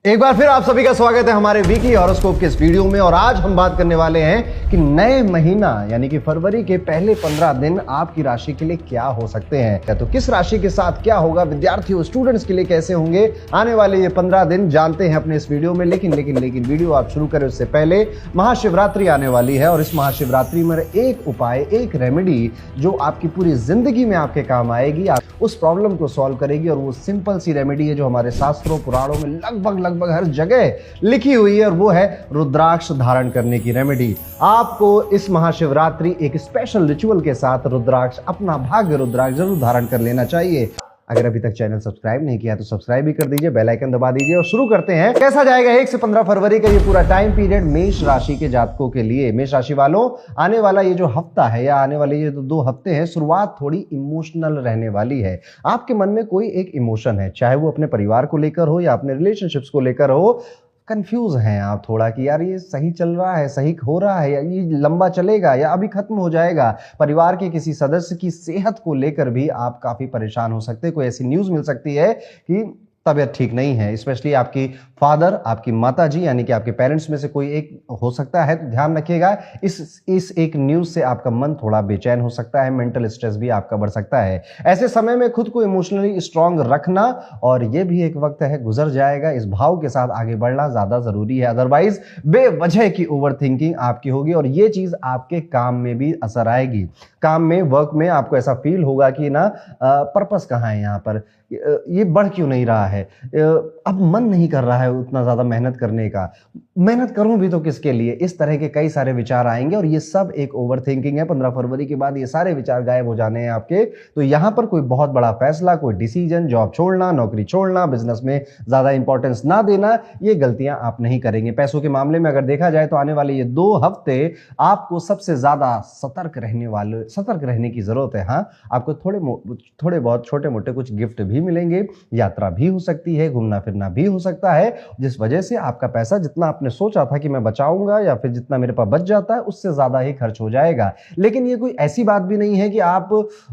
एक बार फिर आप सभी का स्वागत है हमारे वीकली हॉरोस्कोप के इस वीडियो में। और आज हम बात करने वाले हैं कि नए महीना यानी कि फरवरी के पहले 15 दिन आपकी राशि के लिए क्या हो सकते हैं। तो किस राशि के साथ क्या होगा, विद्यार्थियों स्टूडेंट्स के लिए कैसे होंगे आने वाले ये 15 दिन, जानते हैं अपने इस वीडियो में। लेकिन वीडियो आप शुरू करें उससे पहले महाशिवरात्रि आने वाली है और इस महाशिवरात्रि में एक उपाय, एक रेमेडी जो आपकी पूरी जिंदगी में आपके काम आएगी, आप उस प्रॉब्लम को सॉल्व करेगी। और वो सिंपल सी रेमेडी है जो हमारे शास्त्रों पुराणों में लगभग हर जगह लिखी हुई है, और वो है रुद्राक्ष धारण करने की रेमेडी। आपको इस महाशिवरात्रि एक स्पेशल रिचुअल के साथ रुद्राक्ष, अपना भाग्य रुद्राक्ष जरूर धारण कर लेना चाहिए। अगर अभी तक चैनल सब्सक्राइब नहीं किया तो सब्सक्राइब भी कर दीजिए, बेल आइकन दबा दीजिए। और शुरू करते हैं। कैसा जाएगा 1 से 15 फरवरी का ये पूरा टाइम पीरियड मेष राशि के जातकों के लिए। मेष राशि वालों, आने वाला ये जो हफ्ता है या आने वाले ये 2 हफ्ते हैं, शुरुआत थोड़ी इमोशनल रहने वाली है। आपके मन में कोई एक इमोशन है, चाहे वो अपने परिवार को लेकर हो या अपने रिलेशनशिप्स को लेकर हो। कंफ्यूज हैं आप थोड़ा कि यार ये सही चल रहा है, सही हो रहा है, या ये लंबा चलेगा या अभी खत्म हो जाएगा। परिवार के किसी सदस्य की सेहत को लेकर भी आप काफी परेशान हो सकते हैं। कोई ऐसी न्यूज़ मिल सकती है कि तबीयत ठीक नहीं है, स्पेशली आपकी फादर, आपकी माताजी यानी कि आपके पेरेंट्स में से कोई एक हो सकता है। तो ध्यान रखिएगा, इस एक न्यूज से आपका मन थोड़ा बेचैन हो सकता है, मेंटल स्ट्रेस भी आपका बढ़ सकता है। ऐसे समय में खुद को इमोशनली स्ट्रांग रखना, और ये भी एक वक्त है, गुजर जाएगा, इस भाव के साथ आगे बढ़ना ज्यादा जरूरी है। अदरवाइज बेवजह की ओवर थिंकिंग आपकी होगी और ये चीज आपके काम में भी असर आएगी। काम में, वर्क में आपको ऐसा फील होगा कि ना पर्पस कहाँ है, यहाँ पर ये बढ़ क्यों नहीं रहा है, अब मन नहीं कर रहा है उतना ज्यादा मेहनत करने का, मेहनत करूं भी तो किसके लिए। इस तरह के कई सारे विचार आएंगे और ये सब एक ओवर थिंकिंग है। 15 फरवरी के बाद ये सारे विचार गायब हो जाने हैं आपके। तो यहां पर कोई बहुत बड़ा फैसला, कोई डिसीजन, जॉब छोड़ना, नौकरी छोड़ना, बिजनेस में ज्यादा इंपॉर्टेंस ना देना, ये गलतियां आप नहीं करेंगे। पैसों के मामले में अगर देखा जाए तो आने वाले ये 2 हफ्ते आपको सबसे ज्यादा सतर्क रहने की जरूरत है। हाँ, आपको थोड़े बहुत छोटे मोटे कुछ गिफ्ट भी मिलेंगे, यात्रा भी हो सकती है, घूमना फिरना भी हो सकता है, जिस वजह से आपका पैसा जितना आपने सोचा था कि मैं बचाऊंगा या फिर जितना मेरे पास बच जाता है उससे ज्यादा ही खर्च हो जाएगा। लेकिन ये कोई ऐसी बात भी नहीं है कि आप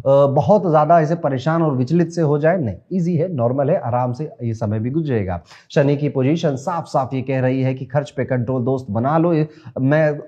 बहुत ज्यादा ऐसे परेशान और विचलित से हो जाए। नहीं, इजी है, नॉर्मल है, आराम से ये समय भी गुजरेगा। शनि की पोजीशन साफ साफ ये कह रही है कि खर्च पे कंट्रोल दोस्त बना लो। मैं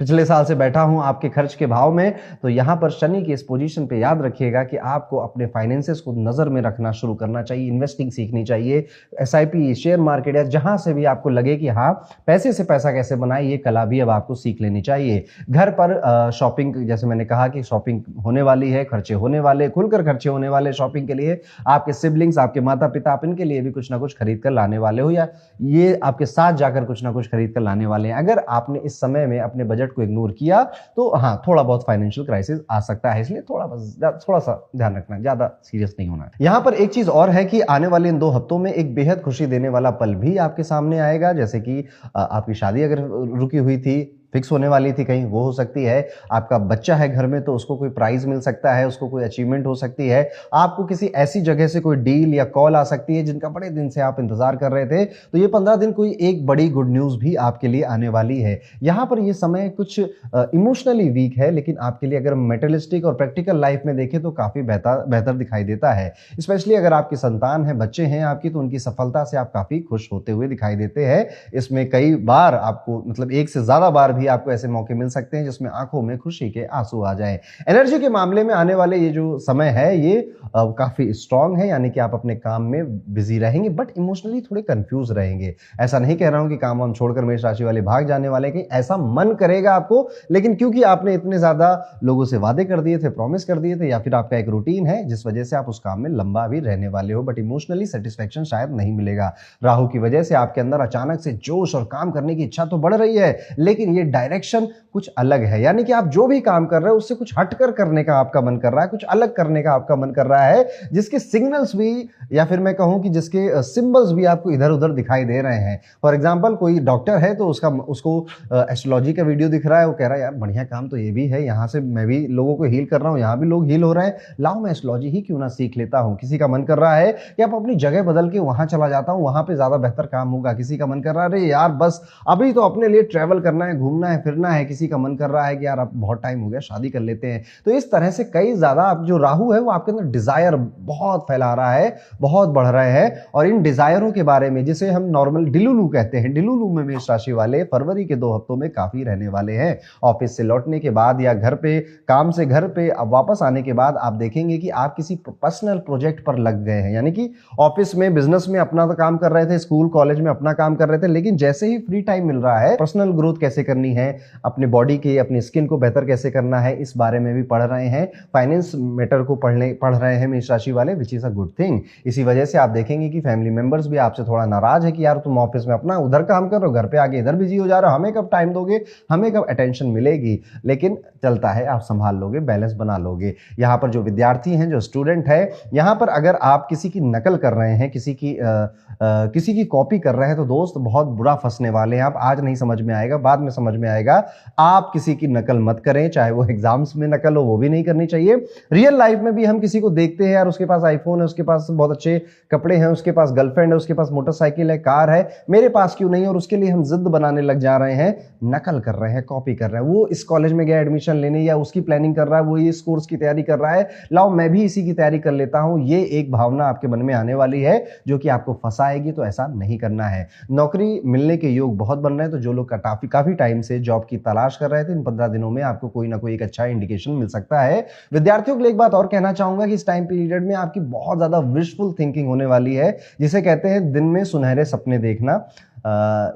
पिछले साल से बैठा हूं आपके खर्च के भाव में, तो यहां पर शनि की इस पोजीशन पे याद रखिएगा कि आपको अपने फाइनेंसेस को नजर में रखना शुरू करना चाहिए। इन्वेस्टिंग सीखनी चाहिए, एसआईपी, शेयर मार्केट या जहां से भी आपको लगे कि हाँ पैसे से पैसा कैसे बनाए, ये कला भी अब आपको सीख लेनी चाहिए। घर पर शॉपिंग, जैसे मैंने कहा कि शॉपिंग होने वाली है, खर्चे होने वाले, खुलकर खर्चे होने वाले शॉपिंग के लिए। आपके सिबलिंग्स, आपके माता पिता, आप इनके लिए भी कुछ ना कुछ खरीद कर लाने वाले हो, या ये आपके साथ जाकर कुछ ना कुछ खरीद कर लाने वाले हैं। अगर आपने इस समय में अपने बजट को इग्नोर किया तो हाँ, थोड़ा बहुत फाइनेंशियल क्राइसिस आ सकता है, इसलिए थोड़ा सा ध्यान रखना, ज्यादा सीरियस नहीं होना। यहां पर एक चीज और है कि आने वाले इन 2 हफ्तों में एक बेहद खुशी देने वाला पल भी आपके सामने आएगा। जैसे कि आपकी शादी अगर रुकी हुई थी, फिक्स होने वाली थी कहीं, वो हो सकती है। आपका बच्चा है घर में तो उसको कोई प्राइज मिल सकता है, उसको कोई अचीवमेंट हो सकती है। आपको किसी ऐसी जगह से कोई डील या कॉल आ सकती है जिनका बड़े दिन से आप इंतजार कर रहे थे। तो ये 15 दिन कोई एक बड़ी गुड न्यूज भी आपके लिए आने वाली है। यहां पर ये समय कुछ इमोशनली वीक है, लेकिन आपके लिए अगर मेटेरियलिस्टिक और प्रैक्टिकल लाइफ में देखें तो काफी बेहतर दिखाई देता है। स्पेशली अगर आपकी संतान है, बच्चे हैं आपकी, तो उनकी सफलता से आप काफी खुश होते हुए दिखाई देते हैं। इसमें कई बार आपको, मतलब एक से ज्यादा बार भी आपको ऐसे मौके मिल सकते हैं जिसमें आंखों में खुशी के आंसू आ जाएं। एनर्जी के मामले में आने वाले ये जो समय है ये काफी स्ट्रांग है, यानी कि आप अपने काम में बिजी रहेंगे बट इमोशनली थोड़े कंफ्यूज रहेंगे। ऐसा नहीं कह रहा हूं कि काम वाम छोड़कर मेष राशि वाले भाग जाने वाले, कहीं ऐसा मन करेगा आपको, लेकिन क्योंकि आपने इतने ज्यादा लोगों से वादे कर दिए थे, प्रॉमिस कर दिए थे, या फिर आपका एक रूटीन है जिस वजह से आप उस काम में लंबा भी रहने वाले हो, बट इमोशनली सेटिस्फेक्शन शायद नहीं मिलेगा। राहु की वजह से आपके अंदर अचानक से जोश और काम करने की इच्छा तो बढ़ रही है, लेकिन ये डायरेक्शन कुछ अलग है। यानी कि आप जो भी काम कर रहे हो उससे कुछ हटकर करने का आपका मन कर रहा है, कुछ अलग करने का आपका मन कर रहा है, जिसके सिग्नल्स भी, या फिर मैं कहूं कि जिसके सिंबल्स भी आपको इधर उधर दिखाई दे रहे हैं। फॉर एग्जांपल, कोई डॉक्टर है तो उसको एस्ट्रोलॉजी का वीडियो दिख रहा है, वो कह रहा है यार बढ़िया काम तो ये भी है, यहां से मैं भी लोगों को हील कर रहा हूं, यहां भी लोग हील हो रहे हैं, लाओ मैं एस्ट्रोलॉजी ही क्यों ना सीख लेता हूं। किसी का मन कर रहा है कि आप अपनी जगह बदल के वहां चला जाता हूं, वहां पे ज्यादा बेहतर काम होगा। किसी का मन कर रहा है अरे यार बस अभी तो अपने लिए ट्रैवल करना है, घूमना घूमना है, फिरना है, किसी का मन कर रहा है कि यार अब बहुत टाइम हो गया, शादी कर लेते हैं। तो इस तरह से कई ज्यादा आप जो राहु है वो आपके अंदर डिजायर बहुत फैला रहा है, बहुत बढ़ रहे हैं। और इन डिजायरों के बारे में, जिसे हम नॉर्मल डिलुलू कहते हैं, डिलुलू में मेष राशि वाले फरवरी के 2 हफ्तों में काफी रहने वाले हैं। ऑफिस से लौटने के बाद या घर पे काम से घर पे अब वापस आने के बाद आप देखेंगे कि आप किसी पर्सनल प्रोजेक्ट पर लग गए हैं। यानी कि ऑफिस में, बिजनेस में अपना तो काम कर रहे थे, स्कूल कॉलेज में अपना काम कर रहे थे, लेकिन जैसे ही फ्री टाइम मिल रहा है, पर्सनल ग्रोथ कैसे करनी है, अपने बॉडी की, अपनी स्किन को बेहतर कैसे करना है, इस बारे में भी पढ़ रहे हैं। फाइनेंस मैटर को पढ़ रहे हैं मेष राशि वाले, विच इज अ गुड थिंग। इसी वजह से आप देखेंगे कि फैमिली मेंबर्स भी आपसे थोड़ा नाराज है कि यार तुम ऑफिस में अपना उधर काम कर रहे हो, घर पे आके इधर बिजी हो जा रहे हो, हमें कब टाइम दोगे, हमें कब अटेंशन मिलेगी। लेकिन चलता है, आप संभाल लोगे, बैलेंस बना लोगे। यहाँ पर जो विद्यार्थी हैं, जो स्टूडेंट है, यहाँ पर अगर आप किसी की नकल कर रहे हैं, किसी की कॉपी कर रहे हैं, तो दोस्त बहुत बुरा फंसने वाले हैं आप। आज नहीं समझ में आएगा, बाद में समझ में आएगा। आप किसी की नकल मत करें, चाहे वो एग्जाम्स में नकल हो, वो भी नहीं करनी चाहिए। रियल लाइफ में भी हम किसी को देखते हैं, यार उसके पास आईफोन है, उसके पास बहुत अच्छे कपड़े हैं, उसके पास गर्लफ्रेंड है, उसके पास मोटरसाइकिल है, कार है, मेरे पास क्यों नहीं, और उसके लिए हम जिद बनाने लग जा रहे हैं, नकल कर रहे हैं, कॉपी कर रहे हैं। वो इस कॉलेज में गया एडमिशन लेने, या उसकी प्लानिंग कर रहा है, वो इस कोर्स की तैयारी कर रहा है, लाओ मैं भी इसी की तैयारी कर लेता हूं। ये एक भावना आपके मन में आने वाली है जो कि आपको फंसाएगी, तो ऐसा नहीं करना है। नौकरी मिलने के योग बहुत बन रहे हैं, तो जो लोग काफी टाइम से जॉब की तलाश कर रहे थे, इन 15 दिनों में आपको कोई ना कोई एक अच्छा इंडिकेशन मिल सकता है। विद्यार्थियों के लिए एक बात और कहना चाहूंगा कि इस टाइम पीरियड में आपकी बहुत ज्यादा विशफुल थिंकिंग होने वाली है, जिसे कहते हैं दिन में सुनहरे सपने देखना।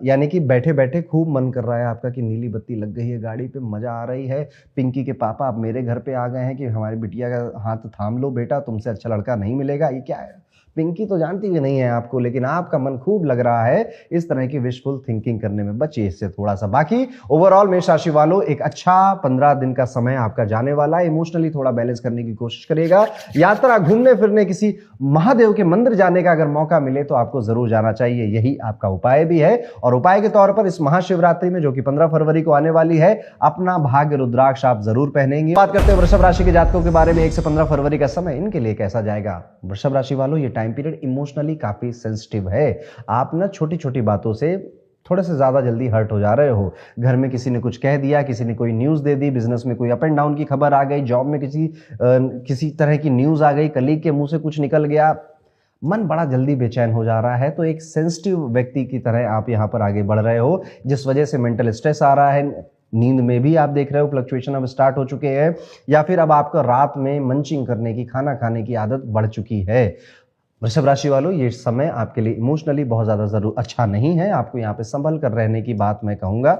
यानी कि बैठे बैठे खूब मन कर रहा है आपका कि नीली बत्ती लग गई है गाड़ी पे, मजा आ रही है, पिंकी के पापा अब मेरे घर पे आ गए हैं कि हमारी बिटिया का हाथ थाम लो बेटा, तुमसे अच्छा लड़का नहीं मिलेगा। ये क्या है, पिंकी तो जानती भी नहीं है आपको, लेकिन आपका मन खूब लग रहा है। इस तरह की विशफुल थिंकिंग करने में बचिए इससे थोड़ा सा। बाकी ओवरऑल मेष राशि वालों, एक अच्छा 15 दिन का समय आपका जाने वाला है। इमोशनली थोड़ा बैलेंस करने की कोशिश करिएगा। यात्रा, घूमने फिरने, किसी महादेव के मंदिर जाने का अगर मौका मिले तो आपको जरूर जाना चाहिए, यही आपका उपाय भी है। और उपाय के तौर पर इस महाशिवरात्रि में, जो कि 15 फरवरी को आने वाली है, अपना भाग्य रुद्राक्ष आप जरूर पहनेंगे। बात करते हैं वृषभ राशि के जातकों के बारे में। 1 से 15 फरवरी का समय इनके लिए कैसा जाएगा। वृषभ राशि वालों, ये टाइम पीरियड इमोशनली काफी सेंसिटिव है। आप ना छोटी छोटी बातों से थोड़े से ज्यादा जल्दी हर्ट हो जा रहे हो। घर में किसी ने कुछ कह दिया, किसी ने कोई न्यूज दे दी, बिजनेस में कोई अप एंड डाउन की खबर आ गई, जॉब में किसी तरह की न्यूज आ गई, कलीग के मुंह से कुछ निकल गया, मन बड़ा जल्दी बेचैन हो जा रहा है। तो एक सेंसिटिव व्यक्ति की तरह आप यहाँ पर आगे बढ़ रहे हो, जिस वजह से मेंटल स्ट्रेस आ रहा है। नींद में भी आप देख रहे हो फ्लक्चुएशन अब स्टार्ट हो चुके हैं, या फिर अब आपको रात में मंचिंग करने की, खाना खाने की आदत बढ़ चुकी है। वृषभ राशि वालों, ये समय आपके लिए इमोशनली बहुत ज्यादा अच्छा नहीं है। आपको यहाँ पे संभल कर रहने की बात मैं कहूंगा।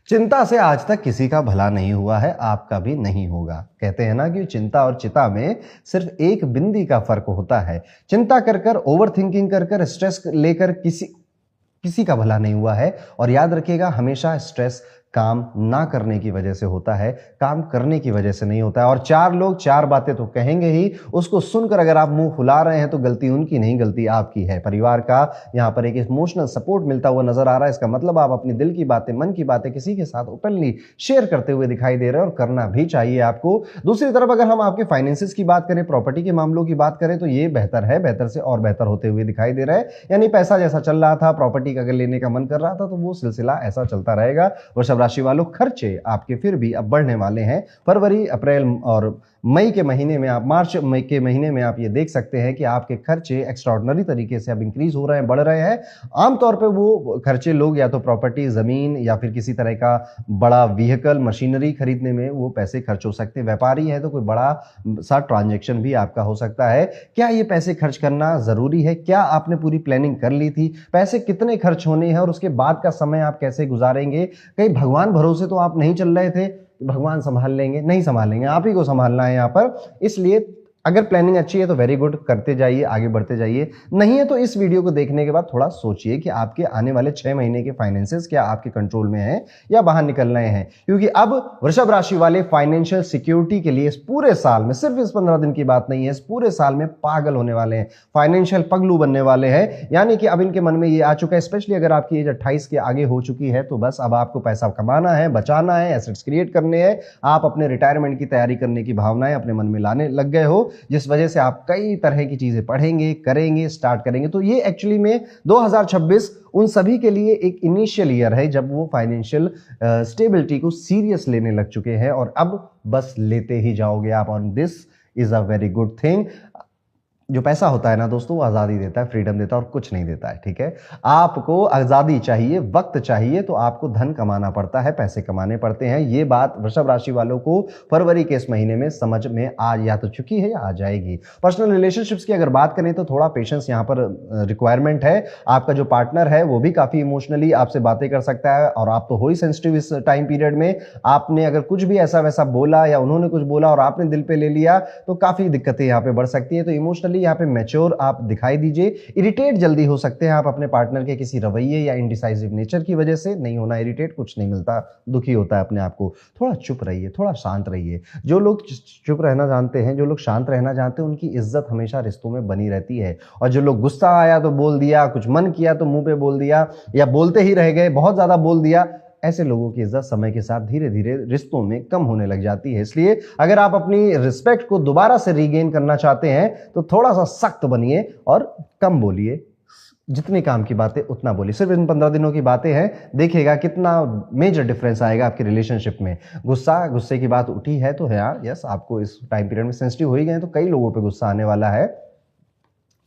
चिंता से आज तक किसी का भला नहीं हुआ है, आपका भी नहीं होगा। कहते हैं ना कि चिंता और चिता में सिर्फ एक बिंदी का फर्क होता है। चिंता कर कर, ओवर थिंकिंग कर कर, स्ट्रेस लेकर किसी का भला नहीं हुआ है। और याद रखिएगा, हमेशा स्ट्रेस काम ना करने की वजह से होता है, काम करने की वजह से नहीं होता है। और 4 लोग 4 बातें तो कहेंगे ही, उसको सुनकर अगर आप मुंह फुला रहे हैं तो गलती उनकी नहीं, गलती आपकी है। परिवार का यहाँ पर एक इमोशनल सपोर्ट मिलता हुआ नजर आ रहा है। इसका मतलब आप अपनी दिल की बातें, मन की बातें किसी के साथ ओपनली शेयर करते हुए दिखाई दे रहे हैं, और करना भी चाहिए आपको। दूसरी तरफ अगर हम आपके फाइनेंसिस की बात करें, प्रॉपर्टी के मामलों की बात करें, तो ये बेहतर है, बेहतर से और बेहतर होते हुए दिखाई दे रहा है। यानी पैसा जैसा चल रहा था, प्रॉपर्टी का अगर लेने का मन कर रहा था, तो वो सिलसिला ऐसा चलता रहेगा। वृषभ राशि वालों, खर्चे आपके फिर भी अब बढ़ने वाले हैं। फरवरी, अप्रैल और मई के महीने में, आप मार्च मई के महीने में आप ये देख सकते हैं कि आपके खर्चे एक्स्ट्राऑर्डिनरी तरीके से अब इंक्रीज हो रहे हैं, बढ़ रहे हैं। आमतौर पे वो खर्चे लोग या तो प्रॉपर्टी, जमीन, या फिर किसी तरह का बड़ा व्हीकल, मशीनरी खरीदने में वो पैसे खर्च हो सकते हैं। व्यापारी है तो कोई बड़ा सा ट्रांजैक्शन भी आपका हो सकता है। क्या ये पैसे खर्च करना जरूरी है? क्या आपने पूरी प्लानिंग कर ली थी? पैसे कितने खर्च होने हैं और उसके बाद का समय आप कैसे गुजारेंगे? कहीं भगवान भरोसे तो आप नहीं चल रहे थे, भगवान संभाल लेंगे? नहीं संभालेंगे, आप ही को संभालना है यहाँ पर। इसलिए अगर प्लानिंग अच्छी है तो वेरी गुड, करते जाइए, आगे बढ़ते जाइए। नहीं है तो इस वीडियो को देखने के बाद थोड़ा सोचिए कि आपके आने वाले 6 महीने के फाइनेंसेस क्या आपके कंट्रोल में है या बाहर निकल रहे हैं। क्योंकि अब वृषभ राशि वाले फाइनेंशियल सिक्योरिटी के लिए इस पूरे साल में, सिर्फ इस 15 दिन की बात नहीं है, इस पूरे साल में पागल होने वाले हैं, फाइनेंशियल पगलू बनने वाले हैं। यानी कि अब इनके मन में ये आ चुका है, स्पेशली अगर आपकी एज 28 के आगे हो चुकी है, तो बस अब आपको पैसा कमाना है, बचाना है, एसेट्स क्रिएट करने हैं। आप अपने रिटायरमेंट की तैयारी करने की भावनाएं अपने मन में लाने लग गए हो। जिस वजह से आप कई तरह की चीजें पढ़ेंगे, करेंगे, स्टार्ट करेंगे। तो ये एक्चुअली में 2026 उन सभी के लिए एक इनिशियल ईयर है जब वो फाइनेंशियल स्टेबिलिटी को सीरियस लेने लग चुके हैं और अब बस लेते ही जाओगे आप। On this is a very good thing. जो पैसा होता है ना दोस्तों, वो आज़ादी देता है, फ्रीडम देता है और कुछ नहीं देता है, ठीक है। आपको आज़ादी चाहिए, वक्त चाहिए, तो आपको धन कमाना पड़ता है, पैसे कमाने पड़ते हैं। ये बात वृषभ राशि वालों को फरवरी के इस महीने में समझ में आ या तो चुकी है या आ जाएगी। पर्सनल रिलेशनशिप्स की अगर बात करें तो थोड़ा पेशेंस यहाँ पर रिक्वायरमेंट है। आपका जो पार्टनर है वो भी काफ़ी इमोशनली आपसे बातें कर सकता है और आप तो हो ही सेंसिटिव इस टाइम पीरियड में। आपने अगर कुछ भी ऐसा वैसा बोला या उन्होंने कुछ बोला और आपने दिल पे ले लिया तो काफ़ी दिक्कतें यहाँ पे बढ़ सकती हैं। तो इमोशनली यहाँ पे मैच्योर आप दिखाई दीजिए। इरिटेट जल्दी हो सकते हैं आप अपने पार्टनर के किसी रवैये या इंडिसाइसिव नेचर की वजह से। नहीं होना इरिटेट, कुछ नहीं मिलता, दुखी होता है अपने आप को। थोड़ा चुप रहिए, थोड़ा शांत रहिए। जो लोग चुप रहना जानते हैं, जो लोग शांत रहना जानते हैं, उनकी इज्जत हमेशा रिश्तों में बनी रहती है। और जो लोग गुस्सा आया तो बोल दिया, कुछ मन किया तो मुंह पे बोल दिया या बोलते ही रह गए, बहुत ज्यादा बोल दिया, ऐसे लोगों की इज्जत समय के साथ धीरे धीरे रिश्तों में कम होने लग जाती है। इसलिए अगर आप अपनी रिस्पेक्ट को दोबारा से रीगेन करना चाहते हैं तो थोड़ा सा सख्त बनिए और कम बोलिए। जितने काम की बातें उतना बोलिए। सिर्फ इन 15 दिनों की बातें हैं, देखिएगा कितना मेजर डिफरेंस आएगा आपके रिलेशनशिप में। गुस्से की बात उठी है तो है यार, यस, आपको इस टाइम पीरियड में सेंसिटिव हो ही गए तो कई लोगों पे गुस्सा आने वाला है,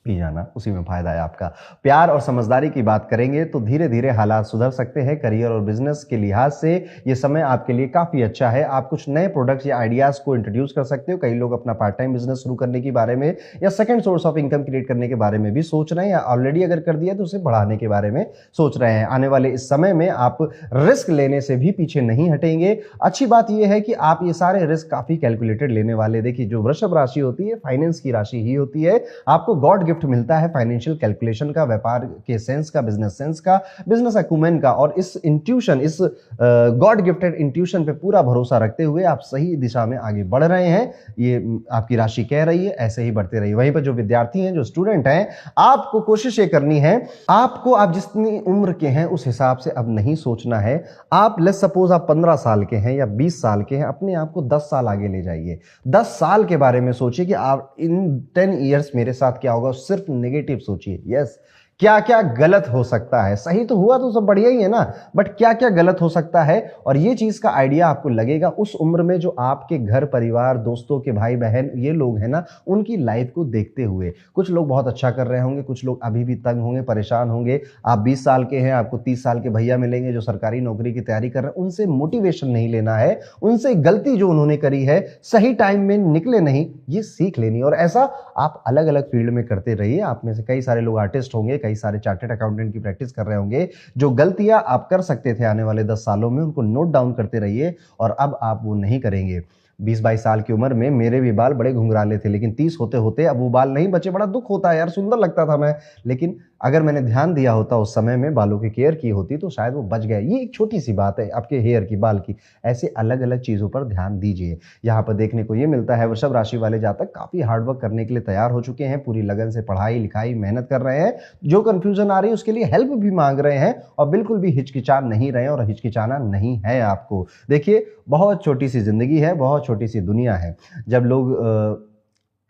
पी जाना, उसी में फायदा है आपका। प्यार और समझदारी की बात करेंगे तो धीरे धीरे हालात सुधर सकते हैं। करियर और बिजनेस के लिहाज से ये समय आपके लिए काफी अच्छा है। आप कुछ नए प्रोडक्ट्स या आइडियाज को इंट्रोड्यूस कर सकते हो। कई लोग अपना पार्ट टाइम बिजनेस शुरू करने के बारे में या second source of income create करने के बारे में भी सोच रहे हैं, या ऑलरेडी अगर कर दिया तो उसे बढ़ाने के बारे में सोच रहे हैं। आने वाले इस समय में आप रिस्क लेने से भी पीछे नहीं हटेंगे। अच्छी बात यह है कि आप ये सारे रिस्क काफी कैलकुलेटेड लेने वाले। देखिए, जो वृषभ राशि होती है फाइनेंस की राशि ही होती है। आपको गॉड गिफ्ट मिलता है फाइनेंशियल कैलकुलेशन का, व्यापार के सेंस का, बिजनेस सेंस का, बिजनेस अक्यूमेन का। और इस इंट्यूशन, इस गॉड गिफ्टेड इंट्यूशन पे पूरा भरोसा रखते हुए आप सही दिशा में आगे बढ़ रहे हैं। ये आपकी राशि कह रही है, ऐसे ही बढ़ते रहिए। वहीं पर जो विद्यार्थी हैं, जो स्टूडेंट हैं, आपको कोशिश ये करनी है, आप जितनी उम्र के हैं उस हिसाब से अब नहीं सोचना है। आप लेट्स सपोज आप 15 साल के हैं या 20 साल के हैं, अपने आप को 10 साल आगे ले जाइए। 10 साल के बारे में सोचिए कि आप इन 10 ईयर्स मेरे साथ क्या होगा। सिर्फ नेगेटिव सोचिए। यस, क्या क्या गलत हो सकता है। सही तो हुआ तो सब बढ़िया ही है ना, बट क्या क्या गलत हो सकता है। और ये चीज का आइडिया आपको लगेगा उस उम्र में जो आपके घर परिवार, दोस्तों के भाई बहन, ये लोग हैं ना, उनकी लाइफ को देखते हुए। कुछ लोग बहुत अच्छा कर रहे होंगे, कुछ लोग अभी भी तंग होंगे, परेशान होंगे। आप 20 साल के हैं, आपको 30 साल के भैया मिलेंगे जो सरकारी नौकरी की तैयारी कर रहे हैं। उनसे मोटिवेशन नहीं लेना है, उनसे गलती जो उन्होंने करी है, सही टाइम में निकले नहीं, ये सीख लेनी। और ऐसा आप अलग अलग फील्ड में करते रहिए। आप में से कई सारे लोग आर्टिस्ट होंगे, कई सारे चार्टर्ड अकाउंटेंट की प्रैक्टिस कर रहे होंगे। जो गलतियां आप कर सकते थे आने वाले 10 सालों में, उनको नोट डाउन करते रहिए और अब आप वो नहीं करेंगे। 20-22 साल की उम्र में मेरे भी बाल बड़े घुंघराले थे, लेकिन 30 होते होते अब वो बाल नहीं बचे। बड़ा दुख होता है यार, सुंदर लगता था मैं, लेकिन अगर मैंने ध्यान दिया होता उस समय में, बालों की केयर की होती, तो शायद वो बच गए। ये एक छोटी सी बात है आपके हेयर की, बाल की। ऐसे अलग अलग चीजों पर ध्यान दीजिए। यहाँ पर देखने को ये मिलता है वृषभ राशि वाले जातक काफी हार्डवर्क करने के लिए तैयार हो चुके हैं। पूरी लगन से पढ़ाई लिखाई मेहनत कर रहे हैं। जो कंफ्यूजन आ रही है उसके लिए हेल्प भी मांग रहे हैं और बिल्कुल भी हिचकिचा नहीं रहे और हिचकिचाना नहीं है आपको। देखिए, बहुत छोटी सी जिंदगी है, बहुत छोटी सी दुनिया है। जब लोग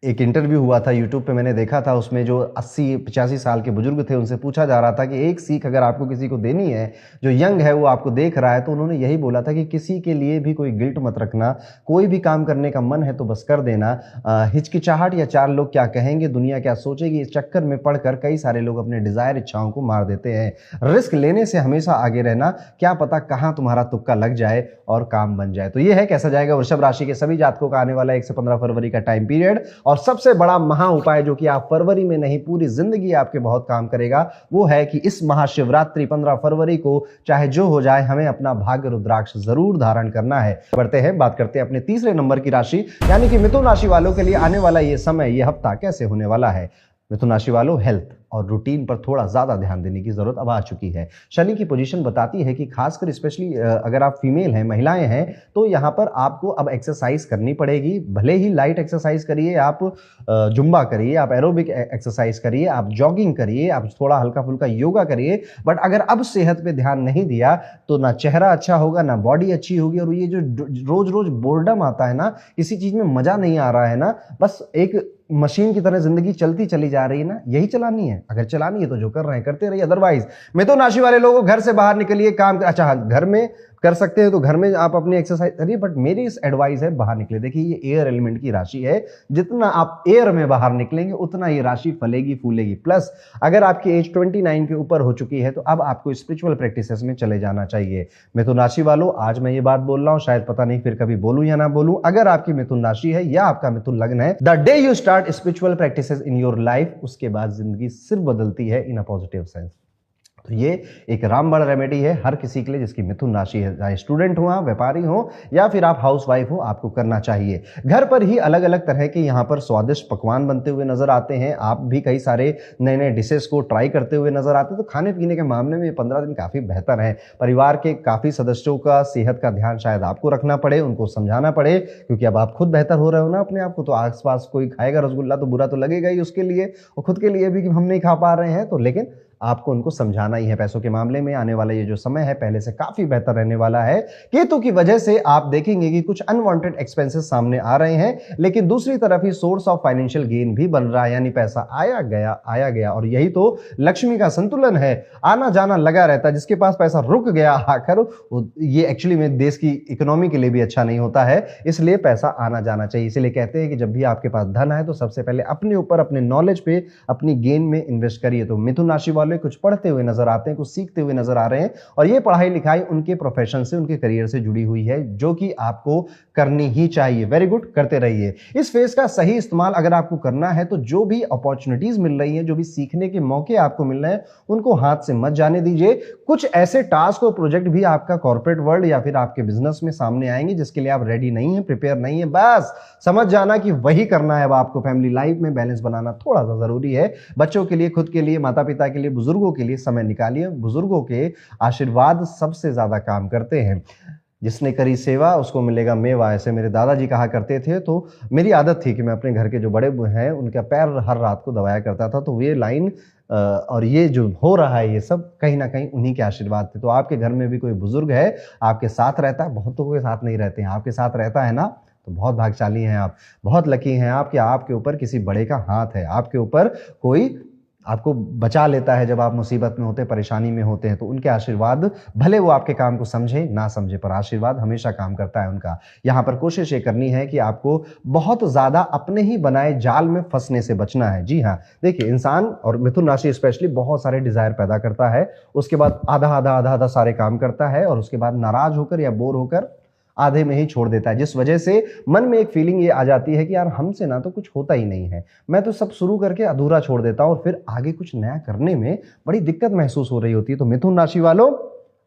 एक इंटरव्यू हुआ था यूट्यूब पे, मैंने देखा था, उसमें जो 80-85 साल के बुजुर्ग थे उनसे पूछा जा रहा था कि एक सीख अगर आपको किसी को देनी है, जो यंग है वो आपको देख रहा है, तो उन्होंने यही बोला था कि किसी के लिए भी कोई गिल्ट मत रखना। कोई भी काम करने का मन है तो बस कर देना। हिचकिचाहट या 4 लोग क्या कहेंगे, दुनिया क्या सोचेगी, इस चक्कर में पड़कर कई सारे लोग अपने डिजायर, इच्छाओं को मार देते हैं। रिस्क लेने से हमेशा आगे रहना, क्या पता कहाँ तुम्हारा तुक्का लग जाए और काम बन जाए। तो ये है कैसा जाएगा वृषभ राशि के सभी जातकों का आने वाला 1 से 15 फरवरी का टाइम पीरियड। और सबसे बड़ा महा उपाय जो कि आप फरवरी में नहीं पूरी जिंदगी आपके बहुत काम करेगा, वो है कि इस महाशिवरात्रि 15 फरवरी को चाहे जो हो जाए, हमें अपना भाग्य रुद्राक्ष जरूर धारण करना है। बढ़ते हैं, बात करते हैं अपने तीसरे नंबर की राशि यानी कि मिथुन राशि वालों के लिए आने वाला ये समय, ये हफ्ता कैसे होने वाला है। मिथुन राशि वालों, हेल्थ। और रूटीन पर थोड़ा ज़्यादा ध्यान देने की ज़रूरत अब आ चुकी है। शनि की पोजीशन बताती है कि खासकर स्पेशली अगर आप फीमेल हैं, महिलाएं हैं, तो यहाँ पर आपको अब एक्सरसाइज करनी पड़ेगी। भले ही लाइट एक्सरसाइज करिए, आप जुम्बा करिए, आप एरोबिक एक्सरसाइज करिए, आप जॉगिंग करिए, आप थोड़ा हल्का फुल्का योगा करिए, बट अगर अब सेहत पे ध्यान नहीं दिया तो ना चेहरा अच्छा होगा, ना बॉडी अच्छी होगी। और ये जो रोज रोज बोर्डम आता है ना, किसी चीज में मजा नहीं आ रहा है ना, बस एक मशीन की तरह जिंदगी चलती चली जा रही है ना, यही चलानी है। अगर चलानी है तो जो कर रहे हैं करते रहिए, अदरवाइज मिथुन राशि वाले लोगों घर से बाहर निकलिए, काम अच्छा हाँ, घर में कर सकते हैं तो घर में आप अपनी एक्सरसाइज करिए, बट मेरी इस एडवाइस है बाहर निकले। देखिए ये एयर एलिमेंट की राशि है, जितना आप एयर में बाहर निकलेंगे उतना ये राशि फलेगी फूलेगी। प्लस अगर आपकी एज 29 के ऊपर हो चुकी है तो अब आपको स्पिरिचुअल प्रैक्टिसेस में चले जाना चाहिए। मिथुन राशि वालों, आज मैं ये बात बोल रहा हूं, शायद पता नहीं फिर कभी बोलूं या ना बोलूं। अगर आपकी मिथुन राशि है या आपका मिथुन लग्न है, the day you start spiritual practices in your life, उसके बाद जिंदगी सिर्फ बदलती है इन अ पॉजिटिव सेंस। तो ये एक रामबाण रेमेडी है हर किसी के लिए जिसकी मिथुन राशि है, चाहे स्टूडेंट हो, व्यापारी हो या फिर आप हाउसवाइफ हो, आपको करना चाहिए। घर पर ही अलग अलग तरह के यहाँ पर स्वादिष्ट पकवान बनते हुए नजर आते हैं। आप भी कई सारे नए नए डिशेस को ट्राई करते हुए नजर आते हैं। तो खाने पीने के मामले में ये 15 दिन काफी बेहतर है। परिवार के काफी सदस्यों का सेहत का ध्यान शायद आपको रखना पड़े, उनको समझाना पड़े, क्योंकि अब आप खुद बेहतर हो रहे हो ना अपने आप को। तो आसपास कोई खाएगा रसगुल्ला तो बुरा तो लगेगा ही उसके लिए, और खुद के लिए भी कि हम नहीं खा पा रहे हैं। तो लेकिन आपको उनको समझाना ही है। पैसों के मामले में आने वाला ये जो समय है पहले से काफी बेहतर रहने वाला है। केतु की वजह से आप देखेंगे कि कुछ अनवांटेड एक्सपेंसेस सामने आ रहे हैं, लेकिन दूसरी तरफ ही सोर्स ऑफ फाइनेंशियल गेन भी बन रहा है, यानी पैसा आया गया। और यही तो लक्ष्मी का संतुलन है, आना जाना लगा रहता है। जिसके पास पैसा रुक गया आकर, ये एक्चुअली में देश की इकोनॉमी के लिए भी अच्छा नहीं होता है, इसलिए पैसा आना जाना चाहिए। इसलिए कहते हैं कि जब भी आपके पास धन है तो सबसे पहले अपने ऊपर, अपने नॉलेज पे, अपनी गेन में इन्वेस्ट करिए। तो मिथुन राशि वाले कुछ पढ़ते हुए नजर आते हैं, कुछ सीखते हुए नजर आ रहे हैं, और ये पढ़ाई लिखाई उनके प्रोफेशन से, उनके करियर से जुड़ी हुई है, जो कि आपको करनी ही चाहिए। वेरी गुड, करते रहिए। इस फेज का सही इस्तेमाल अगर आपको करना है तो जो भी अपॉर्चुनिटीज मिल रही हैं, जो भी सीखने के मौके आपको मिल रहे हैं, उनको हाथ से मत जाने दीजिए। कुछ ऐसे टास्क और प्रोजेक्ट भी आपका कॉर्पोरेट वर्ल्ड या फिर आपके बिजनेस में सामने आएंगे जिसके लिए आप रेडी नहीं है, प्रिपेयर नहीं है। बस समझ जाना कि वही करना है। अब आपको फैमिली लाइफ में बैलेंस बनाना थोड़ा सा जरूरी है। बच्चों के लिए, खुद के लिए, माता पिता के लिए, बुजुर्गों के लिए समय निकालिए। बुजुर्गों के आशीर्वाद सबसे ज्यादा काम करते हैं। जिसने करी सेवा उसको मिलेगा मेवा, ऐसे मेरे दादाजी कहा करते थे। तो मेरी आदत थी कि मैं अपने घर के जो बड़े हैं उनका पैर हर रात को दबाया करता था। तो ये लाइन और ये जो हो रहा है ये सब कहीं ना कहीं उन्हीं के आशीर्वाद थे। तो आपके घर में भी कोई बुजुर्ग है, आपके साथ रहता है, बहुतों के साथ नहीं रहते हैं, आपके साथ रहता है ना, तो बहुत भाग्यशाली हैं आप, बहुत लकी हैं आप कि आपके ऊपर किसी बड़े का हाथ है, आपके ऊपर कोई आपको बचा लेता है जब आप मुसीबत में होते, परेशानी में होते हैं। तो उनके आशीर्वाद, भले वो आपके काम को समझे ना समझे, पर आशीर्वाद हमेशा काम करता है उनका। यहाँ पर कोशिश ये करनी है कि आपको बहुत ज्यादा अपने ही बनाए जाल में फंसने से बचना है। जी हाँ, देखिए इंसान, और मिथुन राशि स्पेशली, बहुत सारे डिजायर पैदा करता है, उसके बाद आधा सारे काम करता है, और उसके बाद नाराज होकर या बोर होकर आधे में ही छोड़ देता है। जिस वजह से मन में एक फीलिंग ये आ जाती है कि यार हमसे ना तो कुछ होता ही नहीं है, मैं तो सब शुरू करके अधूरा छोड़ देता हूं, और फिर आगे कुछ नया करने में बड़ी दिक्कत महसूस हो रही होती है। तो मिथुन राशि वालों,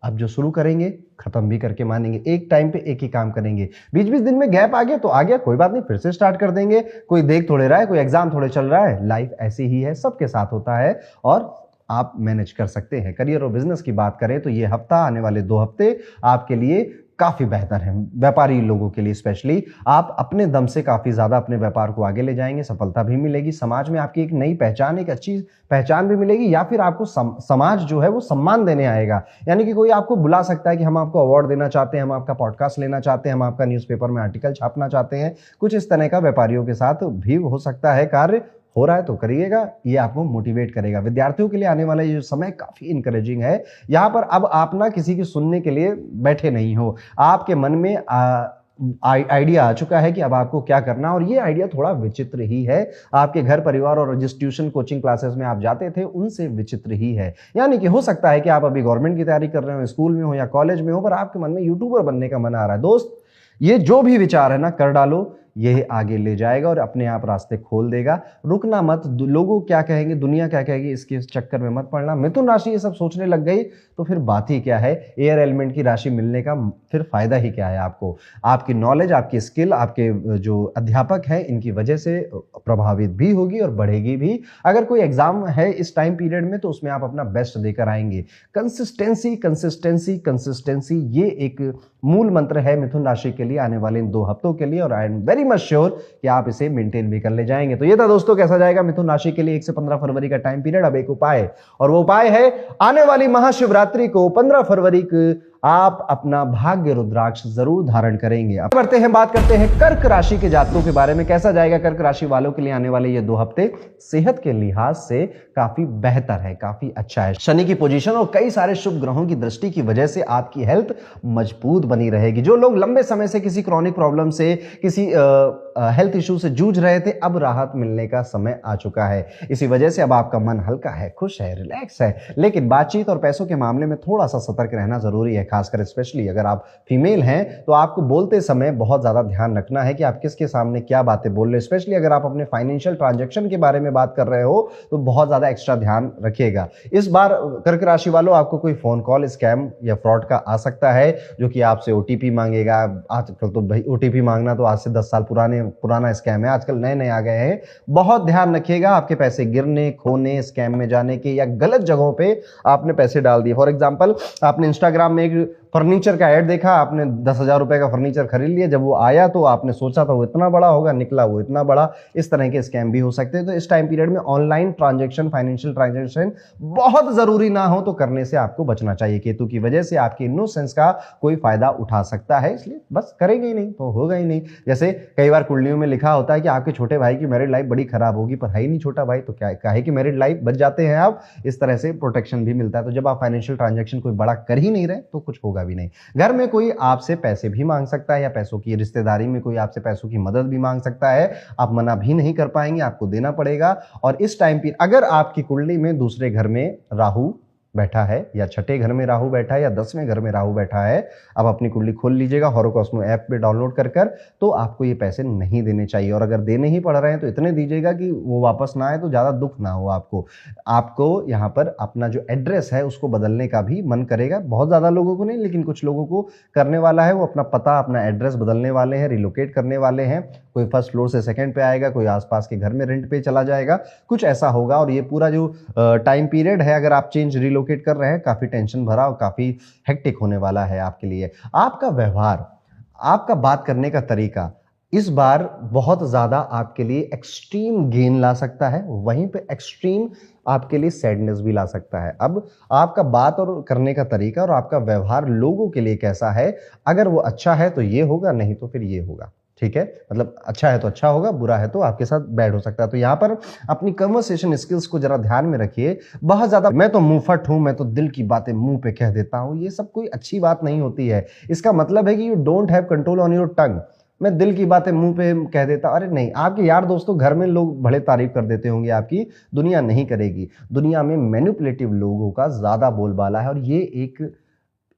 अब जो शुरू करेंगे खत्म भी करके मानेंगे। एक टाइम पे एक ही काम करेंगे। 20-20 दिन में गैप आ गया तो आ गया, कोई बात नहीं, फिर से स्टार्ट कर देंगे। कोई देख थोड़े रहा है, कोई एग्जाम थोड़े चल रहा है, लाइफ ऐसी ही है, सबके साथ होता है, और आप मैनेज कर सकते हैं। करियर और बिजनेस की बात करें तो ये हफ्ता, आने वाले 2 हफ्ते आपके लिए काफी बेहतर है। व्यापारी लोगों के लिए स्पेशली आप अपने दम से काफी ज्यादा अपने व्यापार को आगे ले जाएंगे, सफलता भी मिलेगी, समाज में आपकी एक नई पहचान, एक अच्छी पहचान भी मिलेगी, या फिर आपको समाज जो है वो सम्मान देने आएगा। यानी कि कोई आपको बुला सकता है कि हम आपको अवार्ड देना चाहते हैं, हम आपका पॉडकास्ट लेना चाहते हैं, हम आपका न्यूज़पेपर में आर्टिकल छापना चाहते हैं। कुछ इस तरह का व्यापारियों के साथ भी हो सकता है कार्य, हो रहा है तो करिएगा, ये आपको मोटिवेट करेगा। विद्यार्थियों के लिए आने वाला ये समय काफी इंकरेजिंग है। यहाँ पर अब आप ना किसी की सुनने के लिए बैठे नहीं हो, आपके मन में आइडिया आ चुका है कि अब आपको क्या करना, और ये आइडिया थोड़ा विचित्र ही है। आपके घर परिवार और जिस ट्यूशन कोचिंग क्लासेस में आप जाते थे उनसे विचित्र ही है। यानी कि हो सकता है कि आप अभी गवर्नमेंट की तैयारी कर रहे हो, स्कूल में हो या कॉलेज में हो, पर आपके मन में यूट्यूबर बनने का मन आ रहा है। दोस्त, ये जो भी विचार है ना, कर डालो। ये आगे ले जाएगा और अपने आप रास्ते खोल देगा। रुकना मत, लोगों क्या कहेंगे, दुनिया क्या कहेगी, इसके चक्कर में मत पड़ना। मिथुन राशि ये सब सोचने लग गई तो फिर बात ही क्या है। एयर एलिमेंट की राशि मिलने का फिर फायदा ही क्या है आपको। आपकी नॉलेज, आपकी स्किल, आपके जो अध्यापक हैं इनकी वजह से प्रभावित भी होगी और बढ़ेगी भी। अगर कोई एग्जाम है इस टाइम पीरियड में तो उसमें आप अपना बेस्ट देकर आएंगे। कंसिस्टेंसी कंसिस्टेंसी कंसिस्टेंसी, ये एक मूल मंत्र है मिथुन राशि के लिए आने वाले इन 2 हफ्तों के लिए, और I am very much sure कि आप इसे मेंटेन भी कर ले जाएंगे। तो ये था दोस्तों कैसा जाएगा मिथुन राशि के लिए 1 से 15 फरवरी का टाइम पीरियड। अब एक उपाय, और वो उपाय है आने वाली महाशिवरात्रि को 15 फरवरी को आप अपना भाग्य रुद्राक्ष जरूर धारण करेंगे। अब बढ़ते हैं, बात करते हैं कर्क राशि के जातकों के बारे में। कैसा जाएगा कर्क राशि वालों के लिए आने वाले ये 2 हफ्ते। सेहत के लिहाज से काफी बेहतर है, काफी अच्छा है। शनि की पोजीशन और कई सारे शुभ ग्रहों की दृष्टि की वजह से आपकी हेल्थ मजबूत बनी रहेगी। जो लोग लंबे समय से किसी क्रॉनिक प्रॉब्लम से, किसी हेल्थ इशू से जूझ रहे थे, अब राहत मिलने का समय आ चुका है। इसी वजह से अब आपका मन हल्का है, खुश है, रिलैक्स है। लेकिन बातचीत और पैसों के मामले में थोड़ा सा सतर्क रहना जरूरी है, खासकर स्पेशली अगर आप फीमेल हैं तो आपको बोलते समय बहुत ज्यादा ध्यान रखना है कि आप किसके सामने क्या बातें बोल रहे हैं। स्पेशली अगर आप अपने फाइनेंशियल ट्रांजैक्शन के बारे में बात कर रहे हो तो बहुत ज्यादा एक्स्ट्रा ध्यान रखिएगा। इस बार कर्क राशि वालों आपको कोई फोन कॉल, स्कैम या फ्रॉड का आ सकता है, जो कि आपसे ओटीपी मांगेगा। आजकल तो भाई ओटीपी मांगना तो आज से 10 साल पुराना स्कैम है, आजकल नए नए आ गए हैं। बहुत ध्यान रखिएगा आपके पैसे गिरने, खोने, स्कैम में जाने के, या गलत जगहों पे आपने पैसे डाल दिए। फॉर एग्जांपल आपने इंस्टाग्राम में एक फर्नीचर का ऐड देखा, आपने 10,000 रुपए का फर्नीचर खरीद लिया, जब वो आया तो आपने सोचा था वो इतना बड़ा होगा, निकला वो इतना बड़ा। इस तरह के स्कैम भी हो सकते हैं। तो इस टाइम पीरियड में ऑनलाइन ट्रांजैक्शन, फाइनेंशियल ट्रांजैक्शन बहुत जरूरी ना हो तो करने से आपको बचना चाहिए। केतु की वजह से आपके इनोसेंस का कोई फायदा उठा सकता है, इसलिए बस करेंगे ही नहीं तो होगा ही नहीं। जैसे कई बार कुंडलियों में लिखा होता है कि आपके छोटे भाई की मैरिड लाइफ बड़ी खराब होगी, पर है ही नहीं छोटा भाई, तो क्या है कि मैरिड लाइफ बच जाते हैं आप। इस तरह से प्रोटेक्शन भी मिलता है। तो जब आप फाइनेंशियल ट्रांजैक्शन कोई बड़ा कर ही नहीं रहे तो कुछ होगा भी नहीं। घर में कोई आपसे पैसे भी मांग सकता है, या पैसों की रिश्तेदारी में कोई आपसे पैसों की मदद भी मांग सकता है, आप मना भी नहीं कर पाएंगे, आपको देना पड़ेगा। और इस टाइम पर अगर आपकी कुंडली में दूसरे घर में राहु बैठा है, या छठे घर में राहु बैठा है, या 10वें घर में राहु बैठा है, अब अपनी कुंडली खोल लीजिएगा होरोकॉस्मो ऐप पे डाउनलोड कर तो आपको ये पैसे नहीं देने चाहिए। और अगर देने ही पड़ रहे हैं तो इतने दीजिएगा कि वो वापस ना आए, तो ज़्यादा दुख ना हो आपको यहाँ पर अपना जो एड्रेस है उसको बदलने का भी मन करेगा। बहुत ज़्यादा लोगों को नहीं, लेकिन कुछ लोगों को करने वाला है। वो अपना पता, अपना एड्रेस बदलने वाले हैं, रिलोकेट करने वाले हैं। कोई फर्स्ट फ्लोर से सेकंड पे आएगा, कोई आसपास के घर में रेंट पे चला जाएगा, कुछ ऐसा होगा। और ये पूरा जो टाइम पीरियड है, अगर आप चेंज रिलोकेट कर रहे हैं, काफी टेंशन भरा और काफी हेक्टिक होने वाला है आपके लिए। आपका व्यवहार, आपका बात करने का तरीका इस बार बहुत ज्यादा आपके लिए एक्सट्रीम गेन ला सकता है, वहीं पे एक्सट्रीम आपके लिए सैडनेस भी ला सकता है। अब आपका बात और करने का तरीका और आपका व्यवहार लोगों के लिए कैसा है, अगर वो अच्छा है तो ये होगा, नहीं तो फिर ये होगा। ठीक है, मतलब अच्छा है तो अच्छा होगा, बुरा है तो आपके साथ बैड हो सकता है। तो यहाँ पर अपनी कन्वर्सेशन स्किल्स को जरा ध्यान में रखिए। बहुत ज्यादा मैं तो मुंहफट हूं, मैं तो दिल की बातें मुंह पे कह देता हूं, ये सब कोई अच्छी बात नहीं होती है। इसका मतलब है कि you don't have control on your tongue. मैं दिल की बातें मुंह पे कह देता, अरे नहीं, आपके यार दोस्तों घर में लोग बड़े तारीफ कर देते होंगे आपकी, दुनिया नहीं करेगी। दुनिया में मैनिपुलेटिव लोगों का ज्यादा बोलबाला है, और ये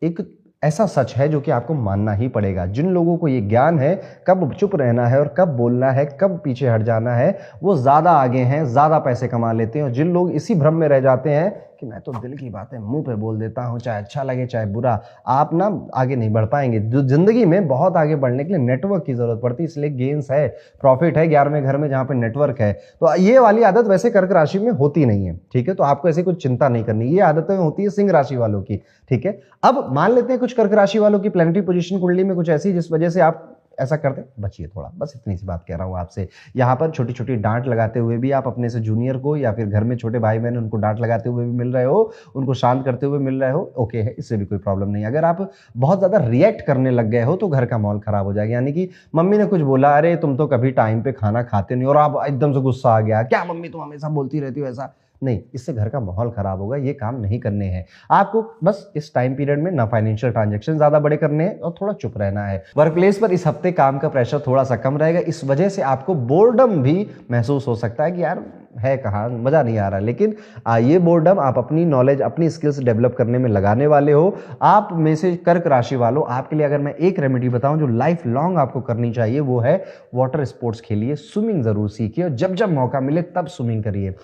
एक ऐसा सच है जो कि आपको मानना ही पड़ेगा। जिन लोगों को ये ज्ञान है कब चुप रहना है और कब बोलना है, कब पीछे हट जाना है, वो ज्यादा आगे हैं, ज्यादा पैसे कमा लेते हैं। और जिन लोग इसी भ्रम में रह जाते हैं कि मैं तो दिल की बातें मुंह पे बोल देता हूं, चाहे अच्छा लगे चाहे बुरा, आप ना आगे नहीं बढ़ पाएंगे। जिंदगी में बहुत आगे बढ़ने के लिए नेटवर्क की जरूरत पड़ती है, इसलिए गेन्स है, प्रॉफिट है 11वें घर में जहां पे नेटवर्क है। तो ये वाली आदत वैसे कर्क राशि में होती नहीं है, ठीक है, तो आपको ऐसी कुछ चिंता नहीं करनी। ये आदतें होती है सिंह राशि वालों की, ठीक है। अब मान लेते हैं कुछ कर्क राशि वालों की प्लैनेटरी पोजीशन कुंडली में कुछ ऐसी जिस वजह से आप ऐसा करते, बचिए थोड़ा, बस इतनी सी बात कह रहा हूं आपसे। यहाँ पर छोटी छोटी डांट लगाते हुए भी आप अपने से जूनियर को, या फिर घर में छोटे भाई बहन उनको डांट लगाते हुए भी मिल रहे हो, उनको शांत करते हुए मिल रहे हो, ओके है, इससे भी कोई प्रॉब्लम नहीं। अगर आप बहुत ज्यादा रिएक्ट करने लग गए हो तो घर का माहौल खराब हो जाएगा। यानी कि मम्मी ने कुछ बोला, अरे तुम तो कभी टाइम पे खाना खाते नहीं, और आप एकदम से गुस्सा आ गया, क्या मम्मी तुम हमेशा बोलती रहती हो ऐसा, नहीं, इससे घर का माहौल खराब होगा। ये काम नहीं करने हैं आपको। बस इस टाइम पीरियड में ना फाइनेंशियल ट्रांजैक्शन ज्यादा बड़े करने हैं और थोड़ा चुप रहना है। वर्क प्लेस पर इस हफ्ते काम का प्रेशर थोड़ा सा कम रहेगा, इस वजह से आपको बोर्डम भी महसूस हो सकता है कि यार है कहाँ, मजा नहीं आ रहा। लेकिन ये बोर्डम आप अपनी नॉलेज, अपनी स्किल्स डेवलप करने में लगाने वाले हो। आप में से कर्क राशि वालों, आपके लिए अगर मैं एक रेमेडी बताऊं जो लाइफ लॉन्ग आपको करनी चाहिए, वो है वाटर स्पोर्ट्स खेलिए, स्विमिंग जरूर सीखिए और जब जब मौका मिले तब स्विमिंग करिए।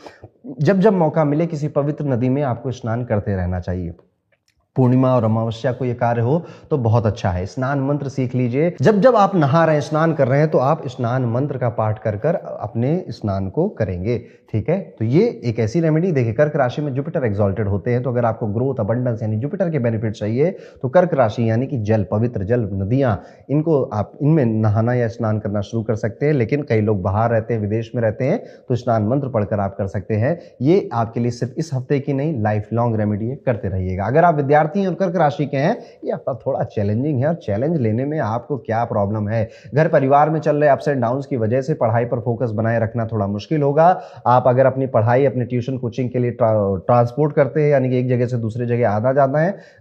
जब जब मौका मिले किसी पवित्र नदी में आपको स्नान करते रहना चाहिए। पूर्णिमा और अमावस्या को ये कार्य हो तो बहुत अच्छा है। स्नान मंत्र सीख लीजिए। जब जब आप नहा रहे हैं, स्नान कर रहे हैं, तो आप स्नान मंत्र का पाठ कर कर अपने स्नान को करेंगे। ठीक है, तो ये एक ऐसी रेमेडी। देखिए, कर्क राशि में जुपिटर एक्सॉल्टेड होते हैं, तो अगर आपको ग्रोथ, अबंडेंस यानी जुपिटर के बेनिफिट चाहिए तो कर्क राशि यानी कि जल, पवित्र जल, नदियां, इनको आप इनमें नहाना या स्नान करना शुरू कर सकते हैं। लेकिन कई लोग बाहर रहते हैं, विदेश में रहते हैं, तो स्नान मंत्र पढ़कर आप कर सकते हैं। ये आपके लिए सिर्फ इस हफ्ते की नहीं, लाइफ लॉन्ग रेमेडी है, करते रहिएगा। अगर आप विद्यार्थी और कर्क राशि के हैं, ये हफ्ता थोड़ा चैलेंजिंग है और चैलेंज लेने में आपको क्या प्रॉब्लम है, घर परिवार में चल रहे अप्स एंड डाउन्स की वजह से पढ़ाई पर फोकस बनाए रखना थोड़ा मुश्किल होगा। आप अगर अपनी पढ़ाई, अपने ट्यूशन कोचिंग के लिए ट्रांसपोर्ट करते हैं, यानी कि एक जगह से दूसरी जगह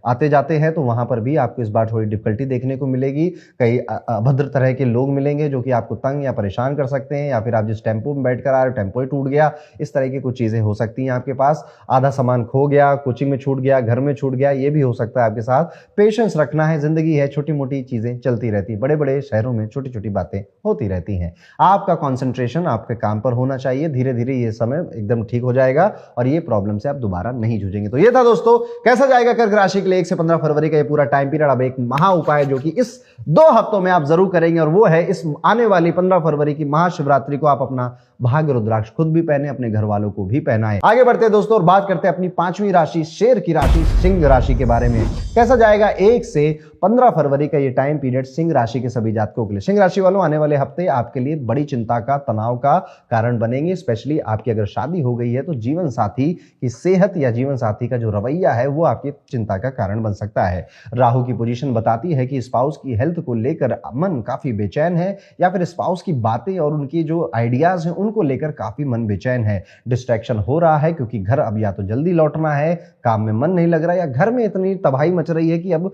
आते जाते हैं, तो वहां पर भी आपको इस बार थोड़ी डिफिकल्टी देखने को मिलेगी। कई अभद्र तरह के लोग मिलेंगे जो कि आपको तंग या परेशान कर सकते हैं, या फिर आप जिस टेम्पो में बैठकर आ रहे हो टेम्पो ही टूट गया, इस तरह की कुछ चीजें हो सकती हैं आपके पास। आधा सामान खो गया, कोचिंग में छूट गया, घर में छूट गया, ये भी हो सकता है आपके साथ। पेशेंस रखना है, जिंदगी है, छोटी मोटी चीजें चलती रहती, बड़े बड़े शहरों में छोटी छोटी बातें होती रहती हैं। आपका कंसंट्रेशन आपके काम पर होना चाहिए। धीरे धीरे ये समय एकदम ठीक हो जाएगा और ये प्रॉब्लम से आप दोबारा नहीं जूझेंगे। तो ये था दोस्तों, कैसा जाएगा कर्क राशि के लिए 1 से 15 फरवरी का ये पूरा टाइम पीरियड। अब एक महा उपाय जो कि इस 2 हफ्तों में आप जरूर करेंगे, और वो है इस आने वाली 15 फरवरी की महाशिवरात्रि को आप अपना भाग्य रुद्राक्ष खुद भी पहने, अपने घर वालों को भी पहनाएं। आगे बढ़ते हैं दोस्तों और बात करते हैं अपनी 5वीं राशि, शेर की राशि, सिंह राशि के बारे में। कैसा जाएगा 1 से 15 फरवरी का ये टाइम पीरियड सिंह राशि के सभी जातकों के लिए। सिंह राशि वालों, आने वाले हफ्ते आपके लिए बड़ी चिंता का, तनाव का कारण बनेंगे। स्पेशली आपकी अगर शादी हो गई है तो जीवन साथी की सेहत या जीवन साथी का जो रवैया है वो आपकी चिंता का कारण बन सकता है। राहु की पोजीशन बताती है कि स्पाउस की हेल्थ को लेकर मन काफी बेचैन है, या फिर स्पाउस की बातें और उनकी जो आइडियाज हैं उनको लेकर काफी मन बेचैन है। डिस्ट्रैक्शन हो रहा है क्योंकि घर अब या तो जल्दी लौटना है, काम में मन नहीं लग रहा है, या घर में इतनी तबाही मच रही है कि अब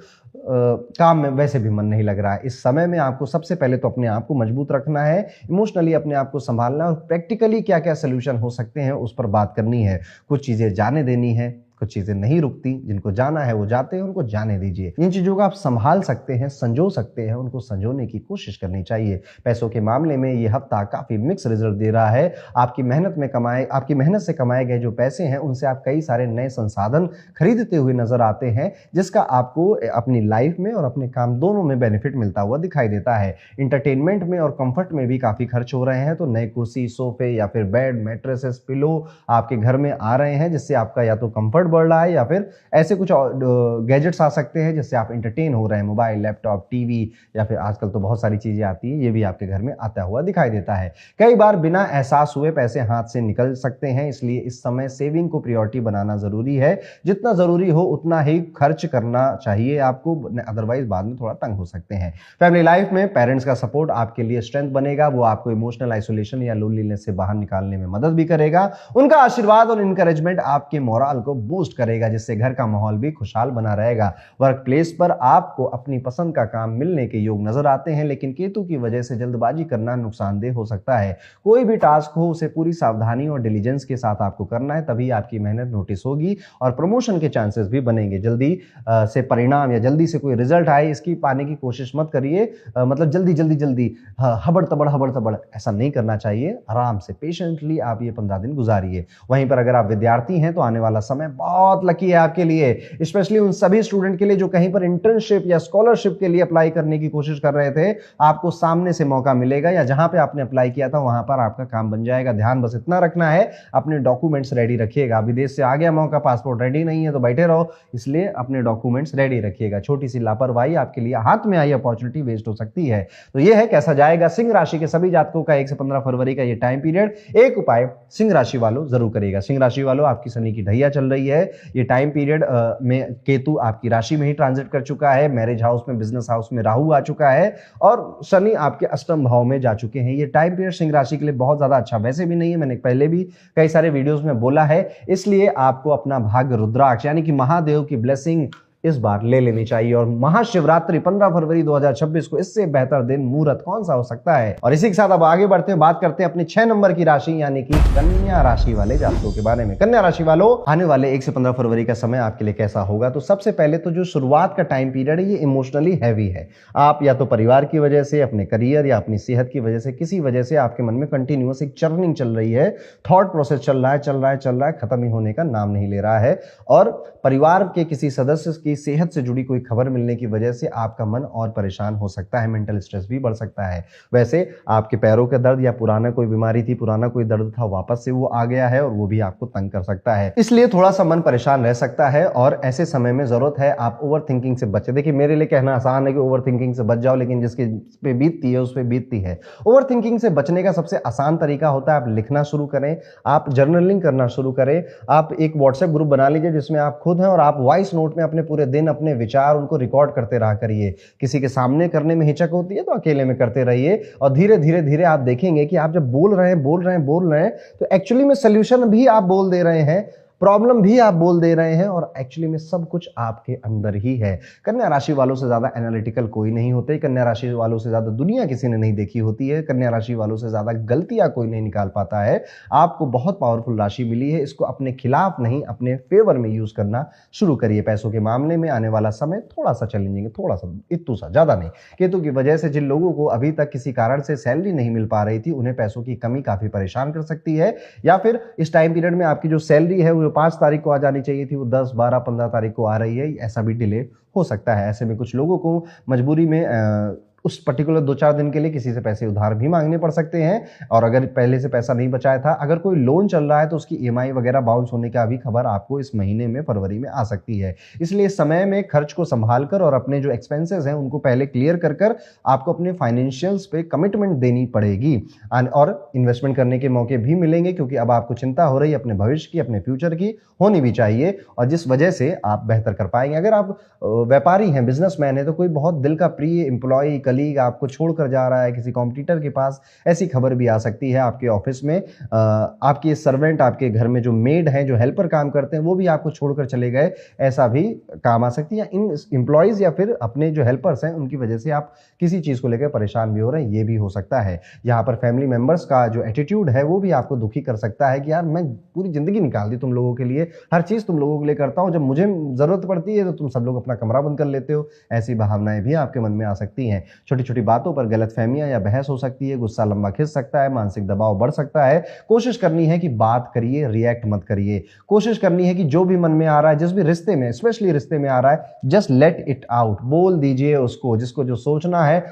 काम में वैसे भी मन नहीं लग रहा है। इस समय में आपको सबसे पहले तो अपने आप को मजबूत रखना है, इमोशनली अपने आप को संभालना है, और प्रैक्टिकली क्या क्या सोल्यूशन हो सकते हैं उस पर बात करनी है। कुछ चीजें जाने देनी है, कुछ चीजें नहीं रुकती, जिनको जाना है वो जाते हैं, उनको जाने दीजिए। इन चीजों को आप संभाल सकते हैं, संजो सकते हैं, उनको संजोने की कोशिश करनी चाहिए। पैसों के मामले में ये हफ्ता काफी मिक्स रिजल्ट दे रहा है। आपकी मेहनत से कमाए गए जो पैसे हैं उनसे आप कई सारे नए संसाधन खरीदते हुए नजर आते हैं, जिसका आपको अपनी लाइफ में और अपने काम दोनों में बेनिफिट मिलता हुआ दिखाई देता है। इंटरटेनमेंट में और कंफर्ट में भी काफी खर्च हो रहे हैं, तो नए कुर्सी, सोफे या फिर बेड, मैट्रेसेस, पिलो आपके घर में आ रहे हैं, जिससे आपका या तो कंफर्ट बढ़ रहा है या फिर ऐसे कुछ गैजेट्स आ सकते हैं जिससे आप एंटरटेन हो रहे हैं। मोबाइल, लैपटॉप, टीवी, या फिर आजकल तो बहुत सारी चीजें आती है, ये भी आपके घर में आता हुआ दिखाई देता है। कई बार बिना एहसास हुए पैसे हाथ से निकल सकते हैं, इसलिए इस समय सेविंग को प्रायोरिटी बनाना जरूरी है। जितना जरूरी हो उतना ही खर्च करना चाहिए आपको, अदरवाइज बाद में थोड़ा तंग हो सकते हैं। फैमिली लाइफ में पेरेंट्स का सपोर्ट आपके लिए स्ट्रेंथ बनेगा, वो आपको इमोशनल आइसोलेशन या लोनलीनेस से बाहर निकालने में मदद भी करेगा। उनका आशीर्वाद और इनकरेजमेंट आपके मोरल को बूस्ट करेगा, जिससे घर का माहौल भी खुशहाल बना रहेगा। वर्क प्लेस पर आपको अपनी पसंद का काम मिलने के योग नजर आते हैं, लेकिन केतु की वजह से जल्दबाजी करना नुकसानदेह हो सकता है। कोई भी टास्क हो उसे पूरी सावधानी और डिलीजेंस के साथ आपको करना है, तभी आपकी मेहनत नोटिस होगी और प्रमोशन के चांसेस भी बनेंगे। जल्दी से परिणाम या जल्दी से कोई रिजल्ट आए इसकी पाने की कोशिश मत करिए, मतलब जल्दी हबड़ तबड़ ऐसा नहीं करना चाहिए। आराम से पेशेंटली आप ये 15 दिन गुजारिए। वहीं पर अगर आप विद्यार्थी हैं तो आने वाला समय बहुत लकी है आपके लिए, स्पेशली उन सभी स्टूडेंट के लिए जो कहीं पर इंटर्नशिप या स्कॉलरशिप के लिए अप्लाई करने की कोशिश कर रहे थे। आपको सामने से मौका मिलेगा, या जहां पे आपने अप्लाई किया था वहां पर आपका काम बन जाएगा। ध्यान बस इतना रखना है, अपने डॉक्यूमेंट्स रेडी रखिएगा। विदेश से आ गया मौका, पासपोर्ट रेडी नहीं है तो बैठे रहो, इसलिए अपने डॉक्यूमेंट्स रेडी रखिएगा। छोटी सी लापरवाही आपके लिए हाथ में आई अपॉर्चुनिटी वेस्ट हो सकती है। तो यह है कैसा जाएगा सिंह राशि के सभी जातकों का 1 से 15 फरवरी का ये टाइम पीरियड। एक उपाय सिंह राशि वालों जरूर करिएगा। सिंह राशि वालों, आपकी शनि की ढैया चल रही है। ये टाइम पीरियड में केतु आपकी राशि में ही ट्रांजिट कर चुका है, मैरिज हाउस में, बिजनेस हाउस में राहु आ चुका है, और शनि आपके अष्टम भाव में जा चुके हैं। ये टाइम पीरियड सिंह राशि के लिए बहुत ज्यादा अच्छा वैसे भी नहीं है, मैंने पहले भी कई सारे वीडियोस में बोला है। इसलिए आपको अपना भाग्य रुद्राक्ष यानी कि महादेव की ब्लेसिंग इस बार ले लेनी चाहिए। और महाशिवरात्रि 15 फरवरी 2026 को इससे बेहतर दिन मुहूर्त कौन सा हो सकता है। और इसी के साथ अब आगे बढ़ते हैं, बात करते हैं अपनी 6 नंबर की राशि यानी कि कन्या राशि वाले जातकों के बारे में। कन्या राशि वालों, आने वाले 1 से 15 फरवरी का समय आपके लिए कैसा होगा। तो सबसे पहले तो जो शुरुआत का टाइम पीरियड है ये इमोशनली हैवी है। आप या तो परिवार की वजह से, अपने करियर या अपनी सेहत की वजह से, किसी वजह से आपके मन में कंटिन्यूअस एक चर्निंग चल रही है, थॉट प्रोसेस चल रहा है, खत्म ही होने का नाम नहीं ले रहा है। और परिवार के किसी सदस्य की सेहत से जुड़ी कोई खबर मिलने की वजह से आपका मन और परेशान हो सकता है, मेंटल स्ट्रेस भी बढ़ सकता है। वैसे आपके पैरों का दर्द या पुराना कोई बीमारी थी, पुराना कोई दर्द था, वापस से वो आ गया है और वो भी आपको तंग कर सकता है, इसलिए थोड़ा सा मन परेशान रह सकता है। और ऐसे समय में जरूरत है आप ओवर थिंकिंग से बचे। देखिए मेरे लिए कहना आसान है कि ओवर थिंकिंग से बच जाओ, लेकिन जिसके पे बीतती है उस पे बीतती है। ओवर थिंकिंग से बचने का सबसे आसान तरीका होता है आप लिखना शुरू करें, आप जर्नलिंग करना शुरू करें। आप एक व्हाट्सएप ग्रुप बना लीजिए जिसमें आप खुद हैं और आप वॉइस नोट में अपने पूरे दिन अपने विचार उनको रिकॉर्ड करते रहा करिए। किसी के सामने करने में हिचक होती है तो अकेले में करते रहिए और धीरे धीरे आप देखेंगे कि आप जब बोल रहे हैं तो एक्चुअली में सोल्यूशन भी आप बोल दे रहे हैं, प्रॉब्लम भी आप बोल दे रहे हैं और एक्चुअली में सब कुछ आपके अंदर ही है। कन्या राशि वालों से ज्यादा एनालिटिकल कोई नहीं होते, कन्या राशि वालों से ज्यादा दुनिया किसी ने नहीं देखी होती है, कन्या राशि वालों से ज्यादा गलतियां कोई नहीं निकाल पाता है। आपको बहुत पावरफुल राशि मिली है, इसको अपने खिलाफ नहीं अपने फेवर में यूज करना शुरू करिए। पैसों के मामले में आने वाला समय थोड़ा सा चैलेंजिंग है, थोड़ा सा, इतू सा, ज्यादा नहीं। केतु की वजह से जिन लोगों को अभी तक किसी कारण से सैलरी नहीं मिल पा रही थी उन्हें पैसों की कमी काफी परेशान कर सकती है, या फिर इस टाइम पीरियड में आपकी जो सैलरी है वो 5 तारीख को आ जानी चाहिए थी वो 10, 12, 15 तारीख को आ रही है, ऐसा भी डिले हो सकता है। ऐसे में कुछ लोगों को मजबूरी में उस पर्टिकुलर 2-4 दिन के लिए किसी से पैसे उधार भी मांगने पड़ सकते हैं। और अगर पहले से पैसा नहीं बचाया था, अगर कोई लोन चल रहा है तो उसकी ईएमआई वगैरह बाउंस होने का भी खबर आपको इस महीने में फरवरी में आ सकती है। इसलिए समय में खर्च को संभाल कर और अपने जो एक्सपेंसेस हैं उनको पहले क्लियर कर आपको अपने फाइनेंशियल्स पे कमिटमेंट देनी पड़ेगी और इन्वेस्टमेंट करने के मौके भी मिलेंगे, क्योंकि अब आपको चिंता हो रही है अपने भविष्य की, अपने फ्यूचर की, होनी भी चाहिए और जिस वजह से आप बेहतर कर पाएंगे। अगर आप व्यापारी हैं, बिजनेसमैन है, तो कोई बहुत दिल का प्रिय एम्प्लॉय, कलीग आपको छोड़कर जा रहा है किसी कॉम्पिटिटर के पास, ऐसी खबर भी आ सकती है। आपके ऑफिस में आपके सर्वेंट, आपके घर में जो मेड हैं, जो हेल्पर काम करते हैं, वो भी आपको छोड़कर चले गए, ऐसा भी काम आ सकती है। इन एम्प्लॉयज या फिर अपने जो हेल्पर्स हैं उनकी वजह से आप किसी चीज को लेकर परेशान भी हो रहे हैं, ये भी हो सकता है। यहाँ पर फैमिली मेंबर्स का जो एटीट्यूड है वो भी आपको दुखी कर सकता है कि यार मैं पूरी जिंदगी निकाल दी तुम लोगों के लिए, हर चीज तुम लोगों के लिए करता हूं, जब मुझे जरूरत पड़ती है तो तुम सब लोग अपना कमरा बंद कर लेते हो। ऐसी भावनाएं भी आपके मन में आ सकती हैं। छोटी छोटी बातों पर गलतफहमियां या बहस हो सकती है, गुस्सा लंबा खिंच सकता है, मानसिक दबाव बढ़ सकता है। कोशिश करनी है कि बात करिए, रिएक्ट मत करिए। कोशिश करनी है कि जो भी मन में आ रहा है, जिस भी रिश्ते में, स्पेशली रिश्ते में आ रहा है, जस्ट लेट इट आउट, बोल दीजिए उसको, जिसको जो सोचना है।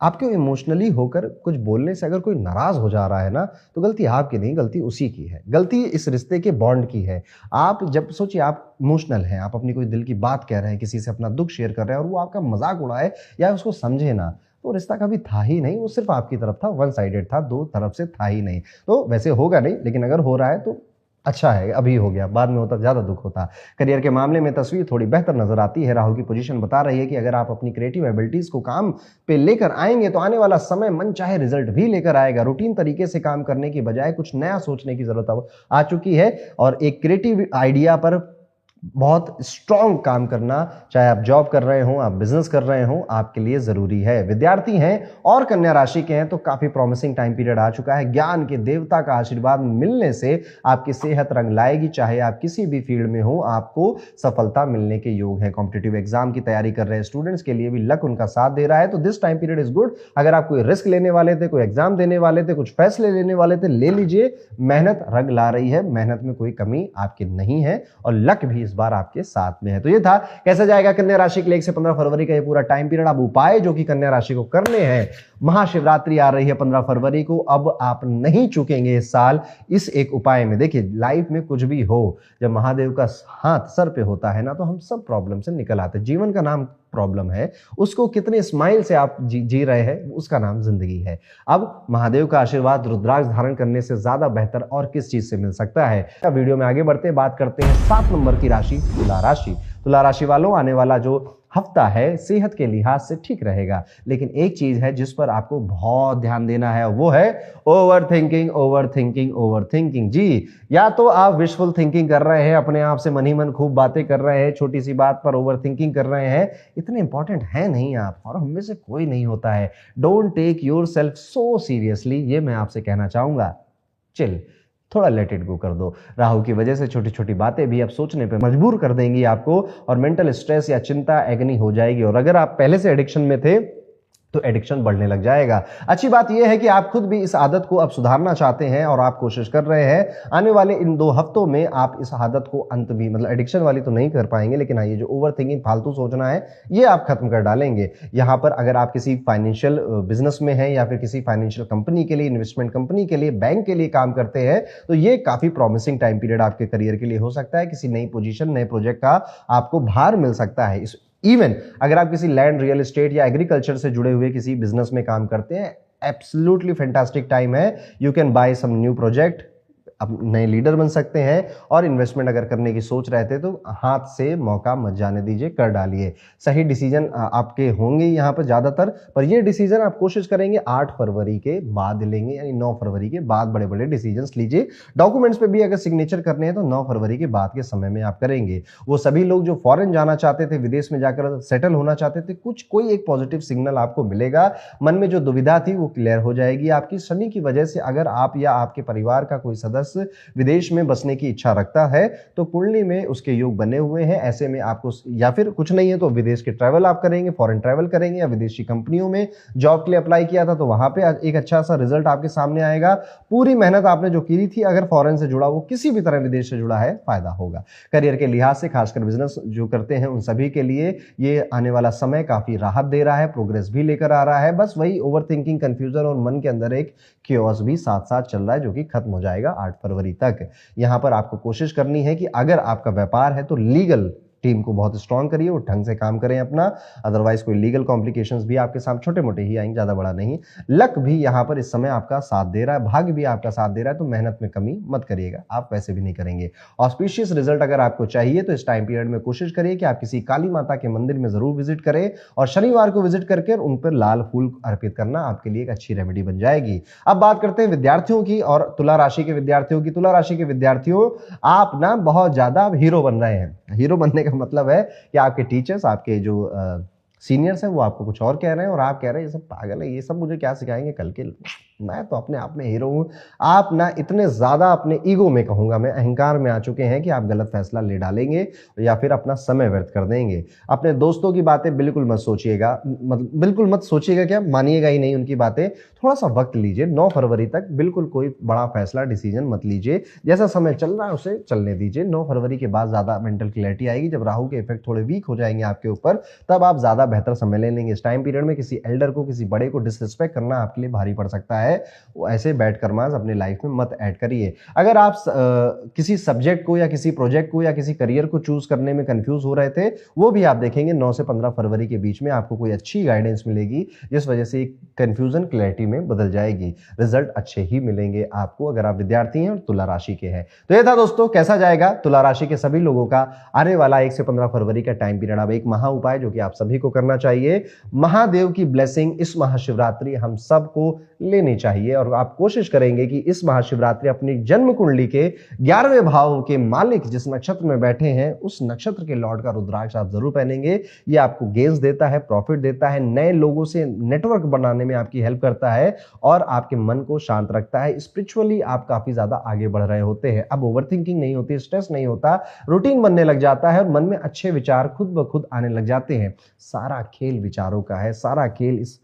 आपके इमोशनली होकर कुछ बोलने से अगर कोई नाराज हो जा रहा है ना, तो गलती आपकी नहीं, गलती उसी की है, गलती इस रिश्ते के बॉन्ड की है। आप जब सोचिए आप इमोशनल हैं, आप अपनी कोई दिल की बात कह रहे हैं, किसी से अपना दुख शेयर कर रहे हैं और वो आपका मजाक उड़ाए या उसको समझे ना, तो रिश्ता कभी था ही नहीं, वो सिर्फ आपकी तरफ था, वन साइडेड था, दो तरफ से था ही नहीं। तो वैसे होगा नहीं, लेकिन अगर हो रहा है तो अच्छा है, अभी हो गया, बाद में होता ज्यादा दुख होता। करियर के मामले में तस्वीर थोड़ी बेहतर नजर आती है। राहु की पोजीशन बता रही है कि अगर आप अपनी क्रिएटिव एबिलिटीज को काम पे लेकर आएंगे तो आने वाला समय मन चाहे रिजल्ट भी लेकर आएगा। रूटीन तरीके से काम करने की बजाय कुछ नया सोचने की जरूरत आ चुकी है और एक क्रिएटिव आइडिया पर बहुत स्ट्रॉन्ग काम करना, चाहे आप जॉब कर रहे हो, आप बिजनेस कर रहे हो, आपके लिए जरूरी है। विद्यार्थी हैं और कन्या राशि के हैं तो काफी प्रॉमिसिंग टाइम पीरियड आ चुका है। ज्ञान के देवता का आशीर्वाद मिलने से आपकी सेहत रंग लाएगी। चाहे आप किसी भी फील्ड में हो, आपको सफलता मिलने के योग है। कॉम्पिटिटिव एग्जाम की तैयारी कर रहे स्टूडेंट्स के लिए भी लक उनका साथ दे रहा है, तो this time period is good. अगर आप कोई रिस्क लेने वाले थे, कोई एग्जाम देने वाले थे, कुछ फैसले लेने वाले थे, ले लीजिए। मेहनत रंग ला रही है, मेहनत में कोई कमी आपकी नहीं है और लक भी इस बार आपके साथ में है। तो ये था कैसे जाएगा कन्या राशि के लिए 1 से 15 फरवरी का ये पूरा टाइम पीरियड। अब उपाय जो कि कन्या राशि को करने हैं, महाशिवरात्रि आ रही है 15 फरवरी को, अब आप नहीं चूकेंगे इस साल इस एक उपाय में। देखिए लाइफ में कुछ भी हो, जब महादेव का हाथ सर पे होता है ना, तो हम सब प्रॉब्लम से निकल आते हैं। जीवन का नाम प्रॉब्लम है, उसको कितने स्माइल से आप जी रहे हैं, उसका नाम जिंदगी है। अब महादेव का आशीर्वाद रुद्राक्ष धारण करने से ज्यादा बेहतर और किस चीज से मिल सकता है। वीडियो में आगे बढ़ते बात करते हैं 7 नंबर की राशि तुला राशि। तुला राशि वालों, आने वाला जो हफ्ता है सेहत के लिहाज से ठीक रहेगा। लेकिन एक चीज है जिस पर आपको बहुत ध्यान देना है, वो है overthinking, overthinking, overthinking. जी, या तो आप विशफुल थिंकिंग कर रहे हैं, अपने आप से मन ही मन खूब बातें कर रहे हैं, छोटी सी बात पर ओवर थिंकिंग कर रहे हैं, इतने इंपॉर्टेंट है नहीं आप, और हम में से कोई नहीं होता है। Don't take yourself so seriously, ये मैं आपसे कहना चाहूंगा। चिल, थोड़ा लेट इट गो कर दो। राहु की वजह से छोटी छोटी बातें भी अब सोचने पे मजबूर कर देंगी आपको, और मेंटल स्ट्रेस या चिंता, एगनी हो जाएगी। और अगर आप पहले से एडिक्शन में थे तो एडिक्शन बढ़ने लग जाएगा। अच्छी बात यह है कि आप खुद भी इस आदत को अब सुधारना चाहते हैं और आप कोशिश कर रहे हैं। आने वाले इन 2 हफ्तों में आप इस आदत को अंत भी, मतलब एडिक्शन वाली तो नहीं कर पाएंगे, लेकिन हाँ, ये जो ओवर थिंकिंग, फालतू सोचना है, ये आप खत्म कर डालेंगे। यहां पर अगर आप किसी फाइनेंशियल बिजनेस में हैं या फिर किसी फाइनेंशियल कंपनी के लिए, इन्वेस्टमेंट कंपनी के लिए, बैंक के लिए काम करते हैं, तो ये काफी प्रॉमिसिंग टाइम पीरियड आपके करियर के लिए हो सकता है। किसी नई पोजीशन, नए प्रोजेक्ट का आपको भार मिल सकता है। इवन अगर आप किसी लैंड, रियल एस्टेट या एग्रीकल्चर से जुड़े हुए किसी बिजनेस में काम करते हैं, एब्सोल्युटली फैंटास्टिक टाइम है। You can buy some new project, अब नए लीडर बन सकते हैं। और इन्वेस्टमेंट अगर करने की सोच रहे थे तो हाथ से मौका मत जाने दीजिए, कर डालिए। सही डिसीजन आपके होंगे यहाँ पर ज्यादातर, पर ये डिसीजन आप कोशिश करेंगे 8 फरवरी के बाद लेंगे, यानी 9 फरवरी के बाद बड़े बड़े डिसीजंस लीजिए। डॉक्यूमेंट्स पे भी अगर सिग्नेचर करने हैं तो 9 फरवरी के बाद के समय में आप करेंगे। वो सभी लोग जो फॉरेन जाना चाहते थे, विदेश में जाकर सेटल होना चाहते थे, कोई एक पॉजिटिव सिग्नल आपको मिलेगा। मन में जो दुविधा थी वो क्लियर हो जाएगी आपकी। शनि की वजह से अगर आप या आपके परिवार का कोई सदस्य विदेश में बसने की इच्छा रखता है तो कुंडली में उसके योग बने हुए हैं। ऐसे में आपको, या फिर कुछ नहीं है तो विदेश के ट्रैवल आप करेंगे, फॉरेन ट्रैवल करेंगे, या विदेशी कंपनियों में जॉब के लिए अप्लाई किया था तो वहां पे एक अच्छा सा रिजल्ट आपके सामने आएगा। पूरी मेहनत आपने जो की थी, अगर फॉरेन से जुड़ा, वो किसी भी तरह विदेश से जुड़ा है, फायदा होगा। करियर के लिहाज से, खासकर बिजनेस जो करते हैं उन सभी के लिए ये आने वाला समय काफी राहत दे रहा है, प्रोग्रेस भी लेकर आ रहा है। बस वही ओवर थिंकिंग, कंफ्यूजन और मन के अंदर एक क्योस भी साथ साथ चल रहा है, जो कि खत्म हो जाएगा 8 फरवरी तक। यहां पर आपको कोशिश करनी है कि अगर आपका व्यापार है तो लीगल टीम को बहुत स्ट्रांग करिए, वो ढंग से काम करें अपना। अदरवाइज कोई लीगल कॉम्प्लिकेशंस भी आपके सामने छोटे मोटे ही आएंगे, ज्यादा बड़ा नहीं। लक भी यहां पर इस समय आपका साथ दे रहा है, भाग्य भी आपका साथ दे रहा है, तो मेहनत में कमी मत करिएगा, आप वैसे भी नहीं करेंगे। ऑस्पिशियस रिजल्ट अगर आपको चाहिए तो इस टाइम पीरियड में कोशिश करिए कि आप किसी काली माता के मंदिर में जरूर विजिट करें, और शनिवार को विजिट करके उन पर लाल फूल अर्पित करना आपके लिए एक अच्छी रेमेडी बन जाएगी। अब बात करते हैं विद्यार्थियों की, और तुला राशि के विद्यार्थियों की। तुला राशि के विद्यार्थियों, आप ना बहुत ज्यादा हीरो बन रहे हैं। हीरो बनने का मतलब है कि आपके टीचर्स, आपके जो सीनियर्स हैं, वो आपको कुछ और कह रहे हैं और आप कह रहे हैं ये सब पागल है, ये सब मुझे क्या सिखाएंगे कल के, मैं तो अपने आप में हीरो हूं। आप ना इतने ज्यादा अपने ईगो में, कहूंगा मैं, अहंकार में आ चुके हैं कि आप गलत फैसला ले डालेंगे या फिर अपना समय व्यर्थ कर देंगे। अपने दोस्तों की बातें बिल्कुल मत सोचिएगा, बिल्कुल मत सोचिएगा, क्या मानिएगा ही नहीं उनकी बातें। थोड़ा सा वक्त लीजिए, 9 फरवरी तक बिल्कुल कोई बड़ा फैसला, डिसीजन मत लीजिए। जैसा समय चल रहा है उसे चलने दीजिए। 9 फरवरी के बाद ज्यादा मेंटल क्लैरिटी आएगी, जब राहु के इफेक्ट थोड़े वीक हो जाएंगे आपके ऊपर, तब आप ज्यादा बेहतर समय ले लेंगे। इस टाइम पीरियड में किसी एल्डर को, किसी बड़े को डिसरिस्पेक्ट करना आपके लिए भारी पड़ सकता है। वो ऐसे बैड कर्मास अपने लाइफ में मत ऐड करिए। अगर आप किसी सब्जेक्ट को या किसी प्रोजेक्ट को या किसी करियर को चूज करने में कंफ्यूज हो रहे थे, वो भी आप देखेंगे 9 से 15 फरवरी के बीच में आपको कोई अच्छी गाइडेंस मिलेगी, जिस वजह से कंफ्यूजन क्लैरिटी में बदल जाएगी। रिजल्ट अच्छे ही मिलेंगे आपको, अगर आप विद्यार्थी हैं और तुला राशि के हैं। तो ये था दोस्तों, कैसा जाएगा तुला राशि के सभी लोगों का आने वाला 1 से 15 फरवरी का टाइम पीरियड। अब एक महा उपाय जो कि आप सभी को करना चाहिए, महादेव की ब्लेसिंग इस महाशिवरात्रि हम सबको लेनी चाहिए, और आप कोशिश करेंगे कि इस महाशिवरात्रि अपनी जन्म कुंडली के 11वें भाव के मालिक जिस नक्षत्र में बैठे हैं, उस नक्षत्र के लॉर्ड का रुद्राक्ष आप जरूर पहनेंगे। ये आपको गेन्स देता है, प्रॉफिट देता है, नए लोगों से नेटवर्क बनाने में आपकी हेल्प करता है, और आपके मन को शांत रखता है। स्पिरिचुअली आप काफी ज्यादा आगे बढ़ रहे होते हैं। अब ओवरथिंकिंग नहीं होती, स्ट्रेस नहीं होता, रूटीन बनने लग जाता है, और मन में अच्छे विचार खुद ब खुद आने लग जाते हैं। सारा खेल विचारों का है, सारा खेल इस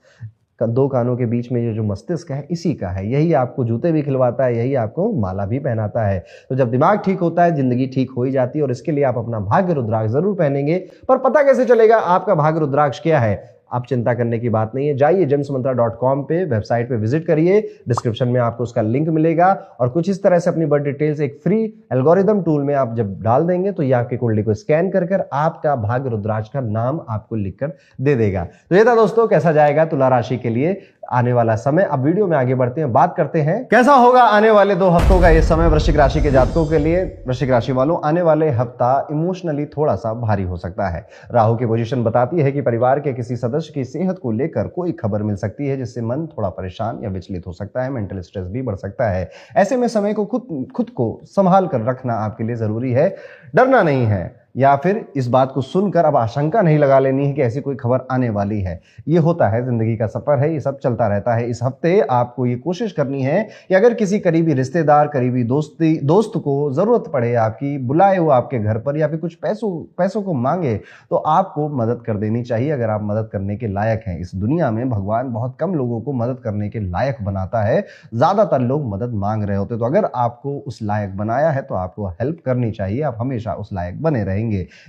2 कानों के बीच में ये जो मस्तिष्क है, इसी का है। यही आपको जूते भी खिलवाता है, यही आपको माला भी पहनाता है। तो जब दिमाग ठीक होता है, जिंदगी ठीक हो ही जाती है। और इसके लिए आप अपना भाग्य रुद्राक्ष जरूर पहनेंगे। पर पता कैसे चलेगा आपका भाग्य रुद्राक्ष क्या है? आप चिंता करने की बात नहीं है। जाइए gemsmantra.com पे, वेबसाइट पे विजिट करिए, डिस्क्रिप्शन में आपको उसका लिंक मिलेगा, और कुछ इस तरह से अपनी बर्थ डिटेल्स एक फ्री एल्गोरिदम टूल में आप जब डाल देंगे तो ये आपकी कुंडली को स्कैन कर कर आपका भाग्य रुद्राक्ष का नाम आपको लिखकर दे देगा। तो ये था दोस्तों, कैसा जाएगा तुला राशि के लिए आने वाला समय। अब वीडियो में आगे बढ़ते हैं, बात करते हैं कैसा होगा आने वाले 2 हफ्तों का ये समय वृश्चिक राशि के जातकों के लिए। वृश्चिक राशि वालों, आने वाले हफ्ता इमोशनली थोड़ा सा भारी हो सकता है। राहु की पोजीशन बताती है कि परिवार के किसी सदस्य की सेहत को लेकर कोई खबर मिल सकती है जिससे मन थोड़ा परेशान या विचलित हो सकता है, मेंटल स्ट्रेस भी बढ़ सकता है। ऐसे में समय को खुद को संभाल कर रखना आपके लिए जरूरी है। डरना नहीं है या फिर इस बात को सुनकर अब आशंका नहीं लगा लेनी है कि ऐसी कोई खबर आने वाली है। ये होता है, जिंदगी का सफर है, ये सब चलता रहता है। इस हफ्ते आपको ये कोशिश करनी है कि अगर किसी करीबी रिश्तेदार, करीबी दोस्त को जरूरत पड़े आपकी, बुलाए वो आपके घर पर या फिर कुछ पैसों को मांगे, तो आपको मदद कर देनी चाहिए अगर आप मदद करने के लायक हैं। इस दुनिया में भगवान बहुत कम लोगों को मदद करने के लायक बनाता है, ज्यादातर लोग मदद मांग रहे होते। तो अगर आपको उस लायक बनाया है तो आपको हेल्प करनी चाहिए, आप हमेशा उस लायक बने रहेंगे।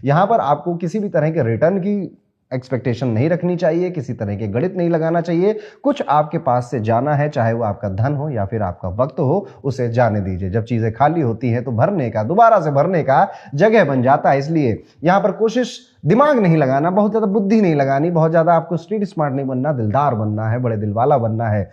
यहां पर आपको किसी भी तरह के रिटर्न की एक्सपेक्टेशन नहीं रखनी चाहिए, किसी तरह के गणित नहीं लगाना चाहिए। कुछ आपके पास से जाना है, चाहे वो आपका धन हो या फिर आपका वक्त हो, उसे जाने दीजिए। जब चीजें खाली होती हैं तो दोबारा से भरने का जगह बन जाता है। इसलिए यहां पर कोशिश दिमाग नहीं लगाना, बहुत ज्यादा बुद्धि नहीं लगानी, बहुत ज्यादा आपको स्ट्रीट स्मार्ट नहीं बनना, दिलदार बनना है, बड़े दिल वाला बनना है।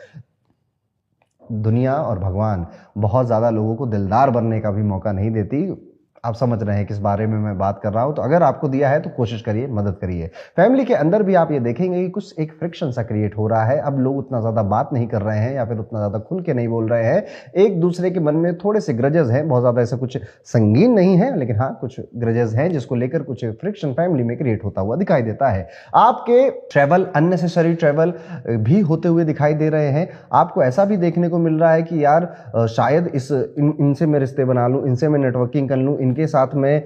दुनिया और भगवान बहुत ज्यादा लोगों को दिलदार बनने का भी मौका नहीं देती। आप समझ रहे हैं किस बारे में मैं बात कर रहा हूं। तो अगर आपको दिया है तो कोशिश करिए, मदद करिए। फैमिली के अंदर भी आप ये देखेंगे कि कुछ एक फ्रिक्शन सा क्रिएट हो रहा है। अब लोग उतना ज्यादा बात नहीं कर रहे हैं या फिर उतना ज्यादा खुल के नहीं बोल रहे हैं। एक दूसरे के मन में थोड़े से ग्रजेस हैं, बहुत ज्यादा ऐसा कुछ संगीन नहीं है, लेकिन हाँ कुछ ग्रजेस हैं जिसको लेकर कुछ फ्रिक्शन फैमिली में क्रिएट होता हुआ दिखाई देता है। आपके ट्रैवल, अननेसेसरी ट्रैवल भी होते हुए दिखाई दे रहे हैं। आपको ऐसा भी देखने को मिल रहा है कि यार शायद इनसे मैं रिश्ते बना लूं, इनसे मैं नेटवर्किंग कर लूं, इनके साथ मैं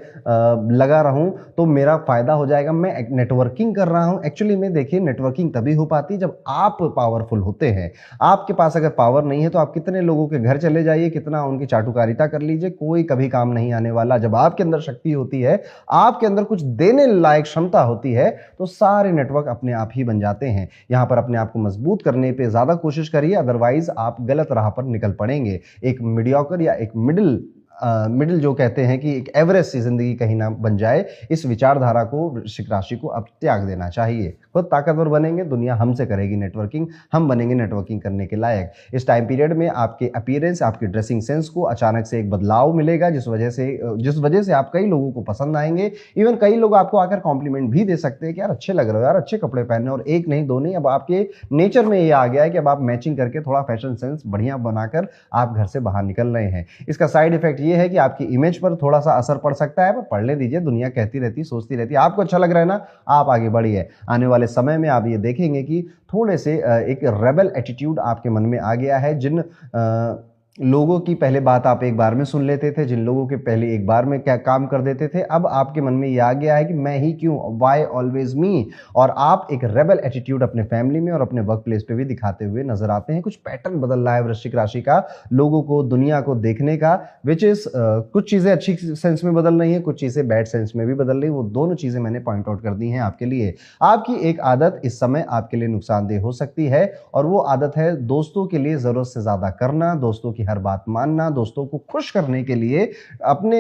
लगा रहूं तो मेरा फायदा हो जाएगा। मैं नेटवर्किंग कर रहा हूं। एक्चुअली में देखिए, नेटवर्किंग तभी हो पाती जब आप पावरफुल होते हैं। आपके पास अगर पावर नहीं है तो आप कितने लोगों के घर चले जाइए, कितना उनकी चाटुकारिता कर लीजिए, कोई कभी काम नहीं आने वाला। जब आपके अंदर शक्ति होती है, आपके अंदर कुछ देने लायक क्षमता होती है, तो सारे नेटवर्क अपने आप ही बन जाते हैं। यहां पर अपने आप को मजबूत करने पे ज्यादा कोशिश करिए, अदरवाइज आप गलत राह पर निकल पड़ेंगे। एक मीडियोकर या एक मिडिल जो कहते हैं कि एक एवरेज सी जिंदगी कहीं ना बन जाए, इस विचारधारा को वृश्चिक राशि को अब त्याग देना चाहिए। खुद ताकतवर बनेंगे, दुनिया हमसे करेगी नेटवर्किंग, हम बनेंगे नेटवर्किंग करने के लायक। इस टाइम पीरियड में आपके अपीयरेंस, आपके ड्रेसिंग सेंस को अचानक से एक बदलाव मिलेगा, जिस वजह से आप कई लोगों को पसंद आएंगे। इवन कई लोग आपको आकर कॉम्प्लीमेंट भी दे सकते हैं कि यार अच्छे लग रहे हो, यार अच्छे कपड़े पहने। और एक नहीं, दो नहीं, अब आपके नेचर में ये आ गया है कि अब आप मैचिंग करके थोड़ा फैशन सेंस बढ़िया बनाकर आप घर से बाहर निकल रहे हैं। इसका साइड इफेक्ट ये है कि आपकी इमेज पर थोड़ा सा असर पड़ सकता है, पर पढ़ने दीजिए, दुनिया कहती रहती, सोचती रहती। आपको अच्छा लग रहा है ना, आप आगे बढ़िए। आने वाले समय में आप ये देखेंगे कि थोड़े से एक रेबल एटीट्यूड आपके मन में आ गया है। जिन लोगों की पहले बात आप एक बार में सुन लेते थे, जिन लोगों के पहले एक बार में क्या काम कर देते थे, अब आपके मन में ये आ गया है कि मैं ही क्यों, वाई ऑलवेज मी। और आप एक रेबल एटीट्यूड अपने फैमिली में और अपने वर्क प्लेस पे भी दिखाते हुए नजर आते हैं। कुछ पैटर्न बदल रहा है वृश्चिक राशि का, लोगों को, दुनिया को देखने का, विच इज कुछ चीजें अच्छी सेंस में बदल रही हैं, कुछ चीजें बैड सेंस में भी बदल रही है। वो दोनों चीजें मैंने पॉइंट आउट कर दी हैं आपके लिए। आपकी एक आदत इस समय आपके लिए नुकसानदेह हो सकती है, और वो आदत है दोस्तों के लिए जरूरत से ज्यादा करना, दोस्तों की हर बात मानना, दोस्तों को खुश करने के लिए अपने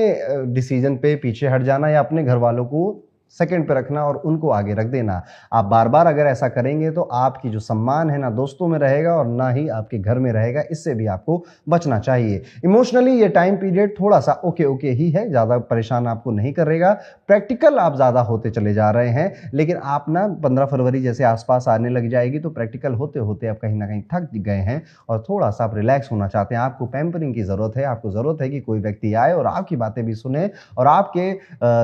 डिसीजन पे पीछे हट जाना या अपने घर वालों को सेकंड पे रखना और उनको आगे रख देना। आप बार बार अगर ऐसा करेंगे तो आपकी जो सम्मान है ना दोस्तों में रहेगा और ना ही आपके घर में रहेगा। इससे भी आपको बचना चाहिए। इमोशनली ये टाइम पीरियड थोड़ा सा ओके ही है, ज्यादा परेशान आपको नहीं करेगा। प्रैक्टिकल आप ज्यादा होते चले जा रहे हैं, लेकिन आप ना 15 फरवरी जैसे आसपास आने लग जाएगी तो प्रैक्टिकल होते होते आप कहीं ना कहीं थक गए हैं और थोड़ा सा आप रिलैक्स होना चाहते हैं। आपको पैम्परिंग की जरूरत है। आपको जरूरत है कि कोई व्यक्ति आए और आपकी बातें भी सुने और आपके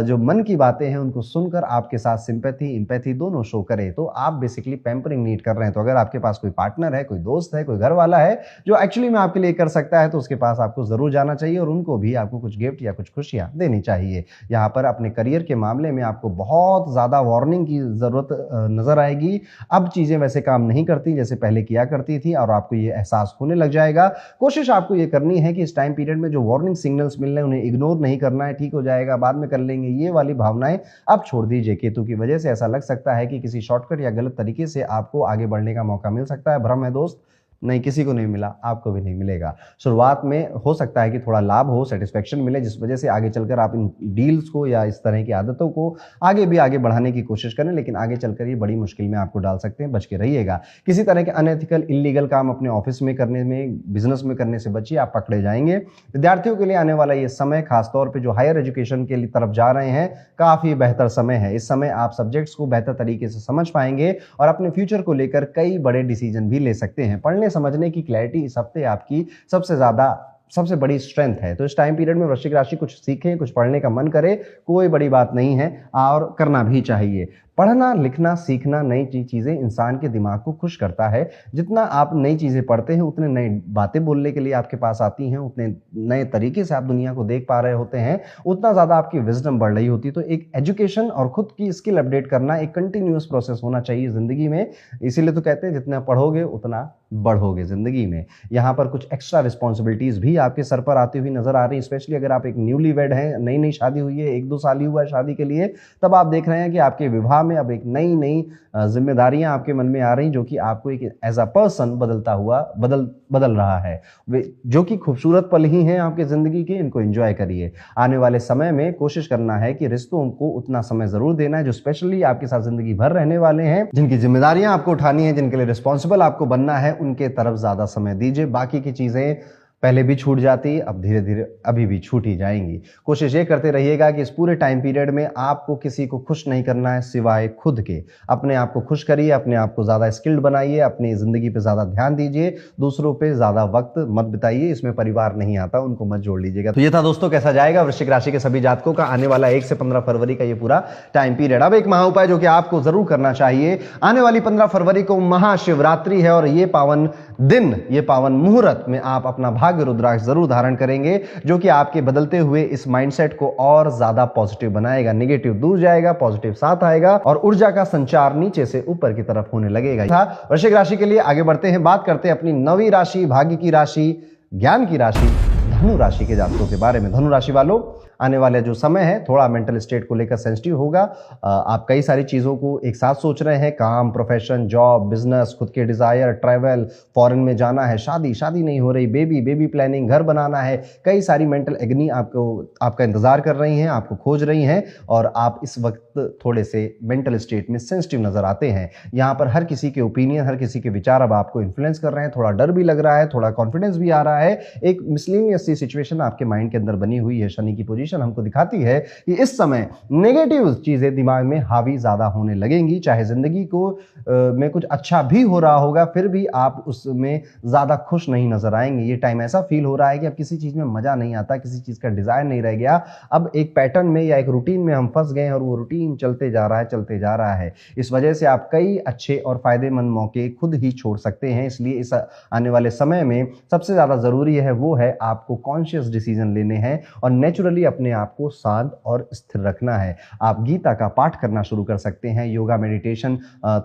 जो मन की बातें हैं उनको सुनकर आपके साथ सिंपैथी, इंपैथी दोनों शो करे। तो आप बेसिकली पैम्परिंग नीड कर रहे हैं। तो अगर आपके पास कोई पार्टनर है, कोई दोस्त है, कोई घर वाला है जो एक्चुअली में आपके लिए कर सकता है, तो उसके पास आपको जरूर जाना चाहिए और उनको भी आपको कुछ गिफ्ट या कुछ खुशियां देनी चाहिए। यहाँ पर अपने करियर के मामले में आपको बहुत ज्यादा वार्निंग की जरूरत नजर आएगी। अब चीजें वैसे काम नहीं करती जैसे पहले किया करती थी और आपको ये एहसास होने लग जाएगा। कोशिश आपको ये करनी है कि इस टाइम पीरियड में जो वार्निंग सिग्नल्स मिल रहे हैं उन्हें इग्नोर नहीं करना है। ठीक हो जाएगा, बाद में कर लेंगे, ये वाली भावनाएं अब छोड़ दीजिए। केतु की वजह से ऐसा लग सकता है कि किसी शॉर्टकट या गलत तरीके से आपको आगे बढ़ने का मौका मिल सकता है। भ्रम है दोस्त, नहीं, किसी को नहीं मिला, आपको भी नहीं मिलेगा। शुरुआत में हो सकता है कि थोड़ा लाभ हो, सेटिस्फेक्शन मिले, जिस वजह से आगे चलकर आप इन डील्स को या इस तरह की आदतों को आगे बढ़ाने की कोशिश करें, लेकिन आगे चलकर ये बड़ी मुश्किल में आपको डाल सकते हैं, बच के रहिएगा। किसी तरह के अनएथिकल इल्लीगल काम अपने ऑफिस में करने में, बिजनेस में करने से बचिए, आप पकड़े जाएंगे। विद्यार्थियों के लिए आने वाला ये समय, खासतौर पर जो हायर एजुकेशन के लिए तरफ जा रहे हैं, काफी बेहतर समय है। इस समय आप सब्जेक्ट्स को बेहतर तरीके से समझ पाएंगे और अपने फ्यूचर को लेकर कई बड़े डिसीजन भी ले सकते हैं। पढ़ने समझने की क्लैरिटी इस हफ्ते आपकी सबसे बड़ी स्ट्रेंथ है। तो इस टाइम पीरियड में वृश्चिक राशि कुछ सीखें, कुछ पढ़ने का मन करे, कोई बड़ी बात नहीं है और करना भी चाहिए। पढ़ना, लिखना, सीखना, नई चीज़ें इंसान के दिमाग को खुश करता है। जितना आप नई चीज़ें पढ़ते हैं, उतने नई बातें बोलने के लिए आपके पास आती हैं, उतने नए तरीके से आप दुनिया को देख पा रहे होते हैं, उतना ज़्यादा आपकी विजडम बढ़ रही होती है। तो एक एजुकेशन और खुद की स्किल अपडेट करना एक कंटिन्यूअस प्रोसेस होना चाहिए ज़िंदगी में। इसीलिए तो कहते हैं जितना पढ़ोगे उतना बढ़ोगे ज़िंदगी में। यहाँ पर कुछ एक्स्ट्रा रिस्पॉन्सिबिलिटीज़ भी आपके सर पर आती हुई नजर आ रही है, स्पेशली अगर आप एक न्यूली वेड हैं, नई शादी हुई है, 1-2 साल ही हुआ है शादी के लिए, तब आप देख रहे हैं कि आपके विवाह में अब एक नई जिम्मेदारियां आपके मन में आ रही, जो कि आपको एक एज अ पर्सन बदल रहा है। वे जो कि खूबसूरत पल ही हैं आपके जिंदगी के, इनको एंजॉय करिए। आने वाले समय में कोशिश करना है कि रिश्तों को उतना समय जरूर देना है जो स्पेशली आपके साथ जिंदगी भर रहने वाले हैं, जिनकी जिम्मेदारियां आपको उठानी है, जिनके लिए रिस्पॉन्सिबल आपको बनना है, उनके तरफ ज्यादा समय दीजिए। बाकी की चीजें पहले भी छूट जाती, अब धीरे धीरे अभी भी छूट ही जाएंगी। कोशिश ये करते रहिएगा कि इस पूरे टाइम पीरियड में आपको किसी को खुश नहीं करना है सिवाय खुद के। अपने आप को खुश करिए, अपने आप को ज़्यादा स्किल्ड बनाइए, अपनी ज़िंदगी पे ज़्यादा ध्यान दीजिए, दूसरों पे ज़्यादा वक्त मत बिताइए। इसमें परिवार नहीं आता, उनको मत जोड़ लीजिएगा। तो ये था दोस्तों कैसा जाएगा वृश्चिक राशि के सभी जातकों का आने वाला 1 से 15 फरवरी का ये पूरा टाइम पीरियड। अब एक महा उपाय जो कि आपको जरूर करना चाहिए। आने वाली 15 फरवरी को महाशिवरात्रि है और ये पावन दिन, ये पावन मुहूर्त में आप अपना भाग्य रुद्राक्ष जरूर धारण करेंगे, जो कि आपके बदलते हुए इस माइंडसेट को और ज्यादा पॉजिटिव बनाएगा। नेगेटिव दूर जाएगा, पॉजिटिव साथ आएगा और ऊर्जा का संचार नीचे से ऊपर की तरफ होने लगेगा। वृश्चिक राशि के लिए आगे बढ़ते हैं, बात करते हैं अपनी 9वीं राशि, भाग्य की राशि, ज्ञान की राशि, धनु राशि के जातकों के बारे में। धनु राशि वालों, आने वाले जो समय है थोड़ा मेंटल स्टेट को लेकर सेंसिटिव होगा। आप कई सारी चीज़ों को एक साथ सोच रहे हैं, काम, प्रोफेशन, जॉब, बिजनेस, खुद के डिज़ायर, ट्रैवल, फॉरेन में जाना है, शादी नहीं हो रही, बेबी प्लानिंग, घर बनाना है। कई सारी मेंटल एग्नी आपका इंतजार कर रही हैं, आपको खोज रही हैं और आप इस वक्त थोड़े से मेंटल स्टेट में सेंसिटिव नजर आते हैं। यहाँ पर हर किसी के ओपिनियन, हर किसी के विचार अब आपको इन्फ्लुएंस कर रहे हैं। थोड़ा डर भी लग रहा है, थोड़ा कॉन्फिडेंस भी आ रहा है। एक मिसलिनियस सी सिचुएशन आपके माइंड के अंदर बनी हुई है। शनि की पोजीशन हमको दिखाती है कि इस समय नेगेटिव चीजें दिमाग में हावी ज्यादा होने लगेंगी। चाहे जिंदगी को में कुछ अच्छा भी हो रहा होगा, फिर भी आप उसमें ज्यादा खुश नहीं नजर आएंगे। ये टाइम ऐसा फील हो रहा है कि अब किसी चीज में मजा नहीं आता, किसी चीज का डिजायर नहीं रह गया। अब एक पैटर्न में या एक रूटीन में हम फंस गए हैं और वो रूटीन चलते जा रहा है। इस वजह से आप कई अच्छे और फायदेमंद मौके खुद ही छोड़ सकते हैं। इसलिए इस आने वाले समय में सबसे ज्यादा जरूरी है वो है आपको कॉन्शियस डिसीजन लेने हैं और नेचुरली अपने आप को शांत और स्थिर रखना है। आप गीता का पाठ करना शुरू कर सकते हैं, योगा, मेडिटेशन,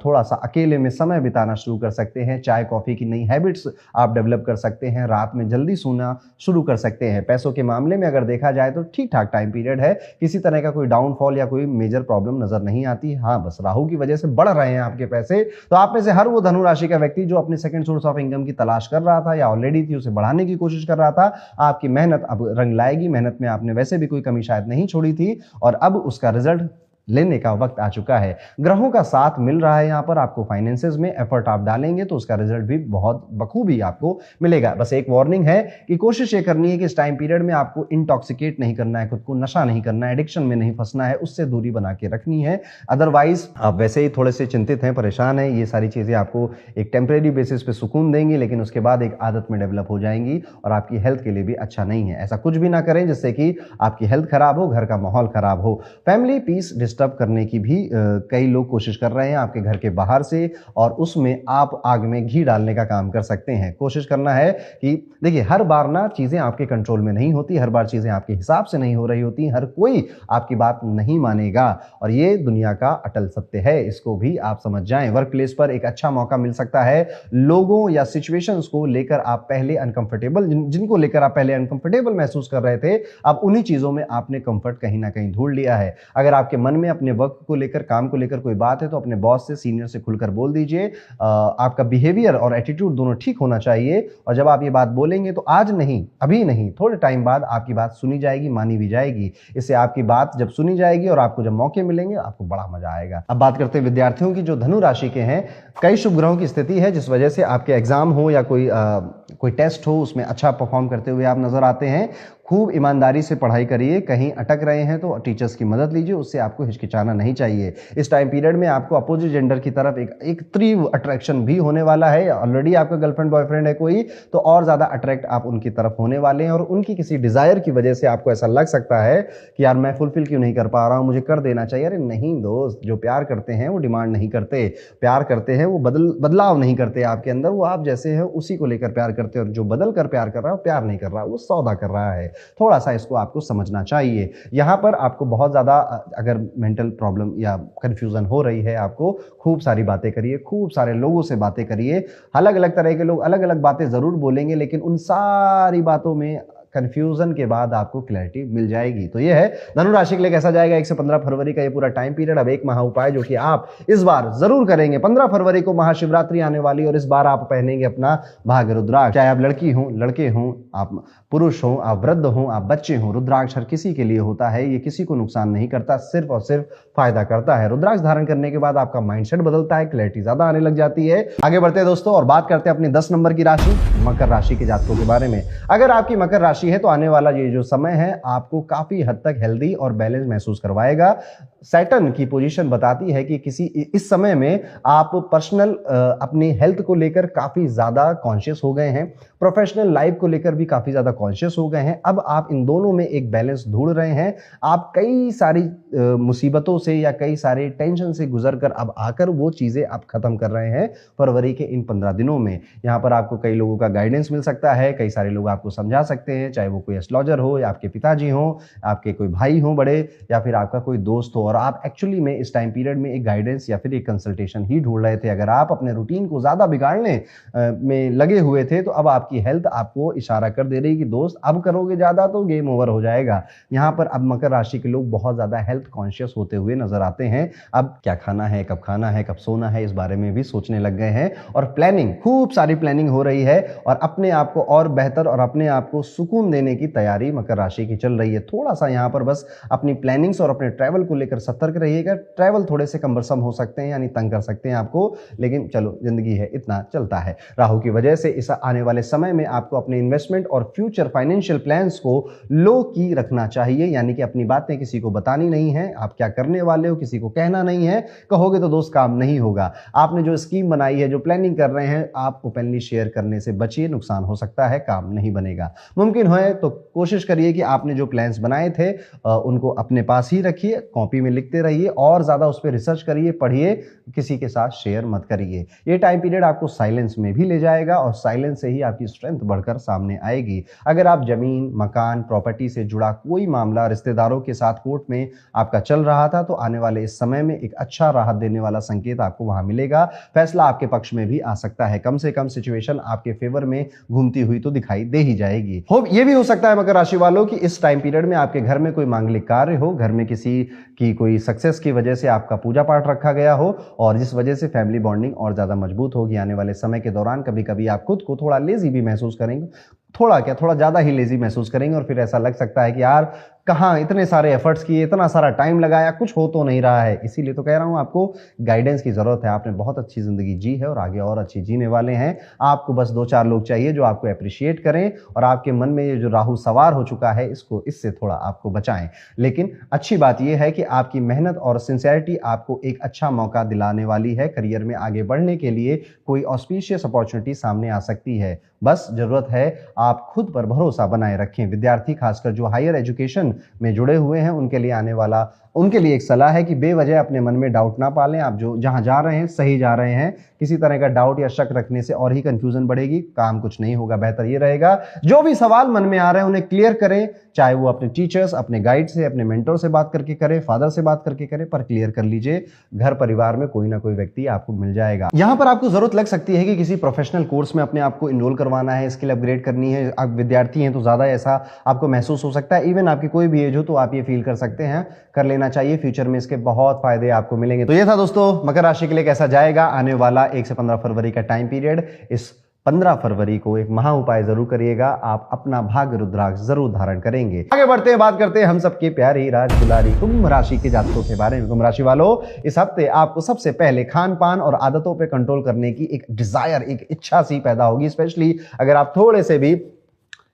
थोड़ा सा अकेले में समय बिताना शुरू कर सकते हैं, चाय कॉफी की नई हैबिट्स आप डेवलप कर सकते हैं, रात में जल्दी सोना शुरू कर सकते हैं। पैसों के मामले में अगर देखा जाए तो ठीक ठाक टाइम पीरियड है, किसी तरह का कोई डाउनफॉल या कोई मेजर प्रॉब्लम नजर नहीं आती। हाँ, बस राहु की वजह से बढ़ रहे हैं आपके पैसे। तो आप में से हर वो धनु राशि का व्यक्ति जो अपने सेकंड सोर्स ऑफ इनकम की तलाश कर रहा था या ऑलरेडी थी, उसे बढ़ाने की कोशिश कर रहा था, आपकी मेहनत अब रंग लाएगी। मेहनत में आपने वैसे भी कोई कमी शायद नहीं छोड़ी थी और अब उसका रिजल्ट लेने का वक्त आ चुका है। ग्रहों का साथ मिल रहा है यहाँ पर। आपको फाइनेंसेस में एफर्ट आप डालेंगे तो उसका रिजल्ट भी बहुत बखूबी आपको मिलेगा। बस एक वार्निंग है कि कोशिश ये करनी है कि इस टाइम पीरियड में आपको इंटॉक्सिकेट नहीं करना है, खुद को नशा नहीं करना है, एडिक्शन में नहीं फंसना है, उससे दूरी बना के रखनी है। अदरवाइज आप वैसे ही थोड़े से चिंतित हैं, परेशान हैं। ये सारी चीजें आपको एक टेम्परेरी बेसिस पे सुकून देंगी, लेकिन उसके बाद एक आदत में डेवलप हो जाएंगी और आपकी हेल्थ के लिए भी अच्छा नहीं है। ऐसा कुछ भी ना करें जिससे कि आपकी हेल्थ खराब हो, घर का माहौल खराब हो। फैमिली पीस डिस्टर्ब करने की भी कई लोग कोशिश कर रहे हैं आपके घर के बाहर से, और उसमें आप आग में घी डालने का काम कर सकते हैं। कोशिश करना है कि देखिए, हर बार ना चीजें आपके कंट्रोल में नहीं होती, हर बार चीजें आपके हिसाब से नहीं हो रही होती, हर कोई आपकी बात नहीं मानेगा और ये दुनिया का अटल सत्य है, इसको भी आप समझ जाएं। वर्क प्लेस पर एक अच्छा मौका मिल सकता है। लोगों या सिचुएशंस को लेकर आप पहले अनकंफर्टेबल, जिनको लेकर आप पहले अनकंफर्टेबल महसूस कर रहे थे, अब उन्हीं चीजों में आपने कंफर्ट कहीं ना कहीं ढूंढ लिया है। अगर आपके मन में अपने वर्क को लेकर, काम को लेकर कोई बात है तो अपने बॉस से, सीनियर से खुलकर बोल दीजिए। आपका बिहेवियर और एटीट्यूड दोनों ठीक होना चाहिए, और जब आप ये बात बोलेंगे तो आज नहीं, अभी नहीं, थोड़े टाइम बाद आपकी बात सुनी जाएगी, मानी भी जाएगी। इससे आपकी बात जब सुनी जाएगी और आपको जब मौके मिलेंगे, आपको बड़ा मजा आएगा। अब बात करते हैं विद्यार्थियों की, जो धनु राशि के हैं। कई शुभ ग्रहों की स्थिति है जिस वजह से आपके एग्जाम हो या कोई टेस्ट हो, उसमें अच्छा परफॉर्म करते हुए आप नजर आते हैं। खूब ईमानदारी से पढ़ाई करिए, कहीं अटक रहे हैं तो टीचर्स की मदद लीजिए, उससे आपको हिचकिचाना नहीं चाहिए। इस टाइम पीरियड में आपको अपोजिट जेंडर की तरफ एक तीव्र अट्रैक्शन भी होने वाला है। ऑलरेडी आपका गर्लफ्रेंड बॉयफ्रेंड है कोई, तो और ज्यादा अट्रैक्ट आप उनकी तरफ होने वाले हैं, और उनकी किसी डिजायर की वजह से आपको ऐसा लग सकता है कि यार मैं फुलफिल क्यों नहीं कर पा रहा हूं, मुझे कर देना चाहिए। अरे नहीं दोस्त, जो प्यार करते हैं वो डिमांड नहीं करते, प्यार करते हैं वो बदलाव नहीं करते आपके अंदर, वो आप जैसे हैं उसी को लेकर प्यार करते हैं। और जो बदल कर प्यार कर रहा है वो प्यार नहीं कर रहा, वो सौदा कर रहा है। थोड़ा सा इसको आपको समझना चाहिए। यहां पर आपको बहुत ज्यादा अगर मेंटल प्रॉब्लम या कंफ्यूजन हो रही है, आपको खूब सारी बातें करिए, खूब सारे लोगों से बातें करिए। अलग अलग तरह के लोग अलग अलग बातें जरूर बोलेंगे, लेकिन उन सारी बातों में कंफ्यूजन के बाद आपको क्लैरिटी मिल जाएगी। तो ये है धनु राशि के लिए कैसा जाएगा 1 से 15 फरवरी का ये पूरा टाइम पीरियड। अब एक महा उपाय जो कि आप इस बार जरूर करेंगे। 15 फरवरी को महाशिवरात्रि आने वाली, और इस बार आप पहनेंगे अपना भाग्य रुद्राक्ष। चाहे आप लड़की हो, लड़के हो, आप पुरुष हो, आप वृद्ध हो, आप बच्चे हो, रुद्राक्ष हर किसी के लिए होता है। ये किसी को नुकसान नहीं करता, सिर्फ और सिर्फ फायदा करता है। रुद्राक्ष धारण करने के बाद आपका माइंडसेट बदलता है, क्लैरिटी ज्यादा आने लग जाती है। आगे बढ़ते हैं दोस्तों और बात करते हैं अपनी 10 नंबर की राशि, मकर राशि के जातकों के बारे में। अगर आपकी मकर राशि है तो आने वाला ये जो समय है आपको काफी हद तक हेल्दी और बैलेंस महसूस करवाएगा। सैटर्न की पोजीशन बताती है कि इस समय में आप पर्सनल अपनी हेल्थ को लेकर काफी ज्यादा कॉन्शियस हो गए हैं, प्रोफेशनल लाइफ को लेकर भी काफी ज्यादा कॉन्शियस हो गए हैं। अब आप इन दोनों में एक बैलेंस ढूंढ रहे हैं। आप कई सारी मुसीबतों से या कई सारे टेंशन से गुजरकर अब आकर वो चीजें आप खत्म कर रहे हैं फरवरी के इन 15 दिनों में। यहाँ पर आपको कई लोगों का गाइडेंस मिल सकता है, कई सारे लोग आपको समझा सकते हैं, चाहे वो कोई एस्ट्रोलॉजर हो या आपके पिताजी हो, आपके कोई भाई हो बड़े, या फिर आपका कोई दोस्त हो। और आप एक्चुअली में इस टाइम पीरियड में एक गाइडेंस या फिर एक कंसल्टेशन ही ढूंढ रहे थे। अगर आप अपने रूटीन को ज्यादा बिगाड़ने में लगे हुए थे तो अब आपकी हेल्थ आपको इशारा कर दे रही है कि दोस्त अब करोगे ज्यादा तो गेम ओवर हो जाएगा। यहाँ पर अब मकर राशि के लोग बहुत ज्यादा हेल्थ कॉन्शियस होते हुए नजर आते हैं। अब क्या खाना है, कब सोना है, इस बारे में भी सोचने लग गए हैं, और प्लानिंग, खूब सारी प्लानिंग हो रही है, और अपने आप को और बेहतर और अपने आप को सुकून देने की तैयारी मकर राशि की चल रही है। थोड़ा सा यहाँ पर बस अपनी प्लानिंग्स और अपने ट्रैवल को लेकर सतर्क रहिएगा। ट्रैवल थोड़े से कम्बरसम हो सकते हैं, यानी तंग कर सकते हैं आपको, लेकिन चलो जिंदगी है, इतना चलता है। राहु की वजह से इस आने वाले समय में आपको अपने इन्वेस्टमेंट और फ्यूचर फाइनेंशियल प्लान्स को लो की रखना चाहिए, यानी कि अपनी बातें किसी को बतानी नहीं है। आप क्या करने वाले हो किसी को कहना नहीं है, कहोगे तो दोस्त काम नहीं होगा। आपने जो स्कीम बनाई है, जो प्लानिंग कर रहे हैं, आप ओपनली शेयर करने से बचिए, नुकसान हो सकता है, काम नहीं बनेगा। मुमकिन हो तो कोशिश करिए कि आपने जो प्लान्स बनाए थे उनको अपने पास ही रखिए, कॉपी में लिखते रहिए, और ज्यादा उस पर रिसर्च करिए, पढ़िए, किसी के साथ शेयर मत करिए। ये टाइम पीरियड आपको साइलेंस में भी ले जाएगा, और साइलेंस से ही आपकी स्ट्रेंथ बढ़कर सामने आएगी। अगर आप जमीन, मकान, प्रॉपर्टी से जुड़ा कोई मामला रिश्तेदारों के साथ कोर्ट में आपका चल रहा था, तो आने वाले इस समय में एक अच्छा राहत देने वाला संकेत आपको वहां मिलेगा। फैसला आपके पक्ष में भी आ सकता है, कम से कम सिचुएशन आपके फेवर में घूमती हुई तो दिखाई दे ही जाएगी। ये भी हो सकता है मकर राशि वालों की इस टाइम पीरियड में आपके घर में कोई मांगलिक कार्य हो, घर में किसी की कोई सक्सेस की वजह से आपका पूजा पाठ रखा गया हो, और जिस वजह से फैमिली बॉन्डिंग और ज्यादा मजबूत होगी। आने वाले समय के दौरान कभी कभी आप खुद को थोड़ा लेजी भी महसूस करेंगे, थोड़ा ज्यादा ही लेजी महसूस करेंगे, और फिर ऐसा लग सकता है कि यार कहाँ इतने सारे एफर्ट्स किए, इतना सारा टाइम लगाया, कुछ हो तो नहीं रहा है। इसीलिए तो कह रहा हूं आपको गाइडेंस की जरूरत है। आपने बहुत अच्छी जिंदगी जी है और आगे और अच्छी जीने वाले हैं। आपको बस 2-4 लोग चाहिए जो आपको अप्रिशिएट करें, और आपके मन में ये जो राहु सवार हो चुका है इससे थोड़ा आपको बचाएं। लेकिन अच्छी बात यह है कि आपकी मेहनत और सिंसियरिटी आपको एक अच्छा मौका दिलाने वाली है। करियर में आगे बढ़ने के लिए कोई ऑस्पिशियस अपॉर्चुनिटी सामने आ सकती है। बस जरूरत है आप खुद पर भरोसा बनाए रखें। विद्यार्थी खासकर जो हायर एजुकेशन में जुड़े हुए हैं उनके लिए एक सलाह है कि बेवजह अपने मन में डाउट ना पालें। आप जो जहां जा रहे हैं सही जा रहे हैं, किसी तरह का डाउट या शक रखने से और ही कंफ्यूजन बढ़ेगी, काम कुछ नहीं होगा। बेहतर ये रहेगा जो भी सवाल मन में आ रहे हैं उन्हें क्लियर करें, चाहे वो अपने टीचर्स, अपने गाइड से, अपने मेंटर से बात करके करें, फादर से बात करके करें, पर क्लियर कर लीजिए। घर परिवार में कोई ना कोई व्यक्ति आपको मिल जाएगा। यहां पर आपको जरूरत लग सकती है कि किसी प्रोफेशनल कोर्स में अपने आप को इनरोल करवाना है, स्किल अपग्रेड करनी है। आप विद्यार्थी हैं तो ज्यादा ऐसा आपको महसूस हो सकता है। इवन आपकी कोई भी एज हो तो आप ये फील कर सकते हैं कर लेना लेना चाहिए, फ्यूचर में इसके बहुत फायदे आपको मिलेंगे। तो ये था दोस्तों मकर राशि के लिए कैसा जाएगा आने वाला 1 से 15 फरवरी का टाइम पीरियड। इस 15 फरवरी को एक महा उपाय जरूर करिएगा, आप अपना भाग्य रुद्राक्ष जरूर धारण करेंगे। आगे बढ़ते हैं, बात करते हैं हम सबके प्यारी राजदुलारी कुंभ राशि के जातकों के बारे में। कुंभ राशि वालों, इस हफ्ते आपको सबसे पहले खान पान और आदतों पे कंट्रोल करने की एक डिजायर, एक इच्छा सी पैदा होगी। स्पेशली अगर आप थोड़े से भी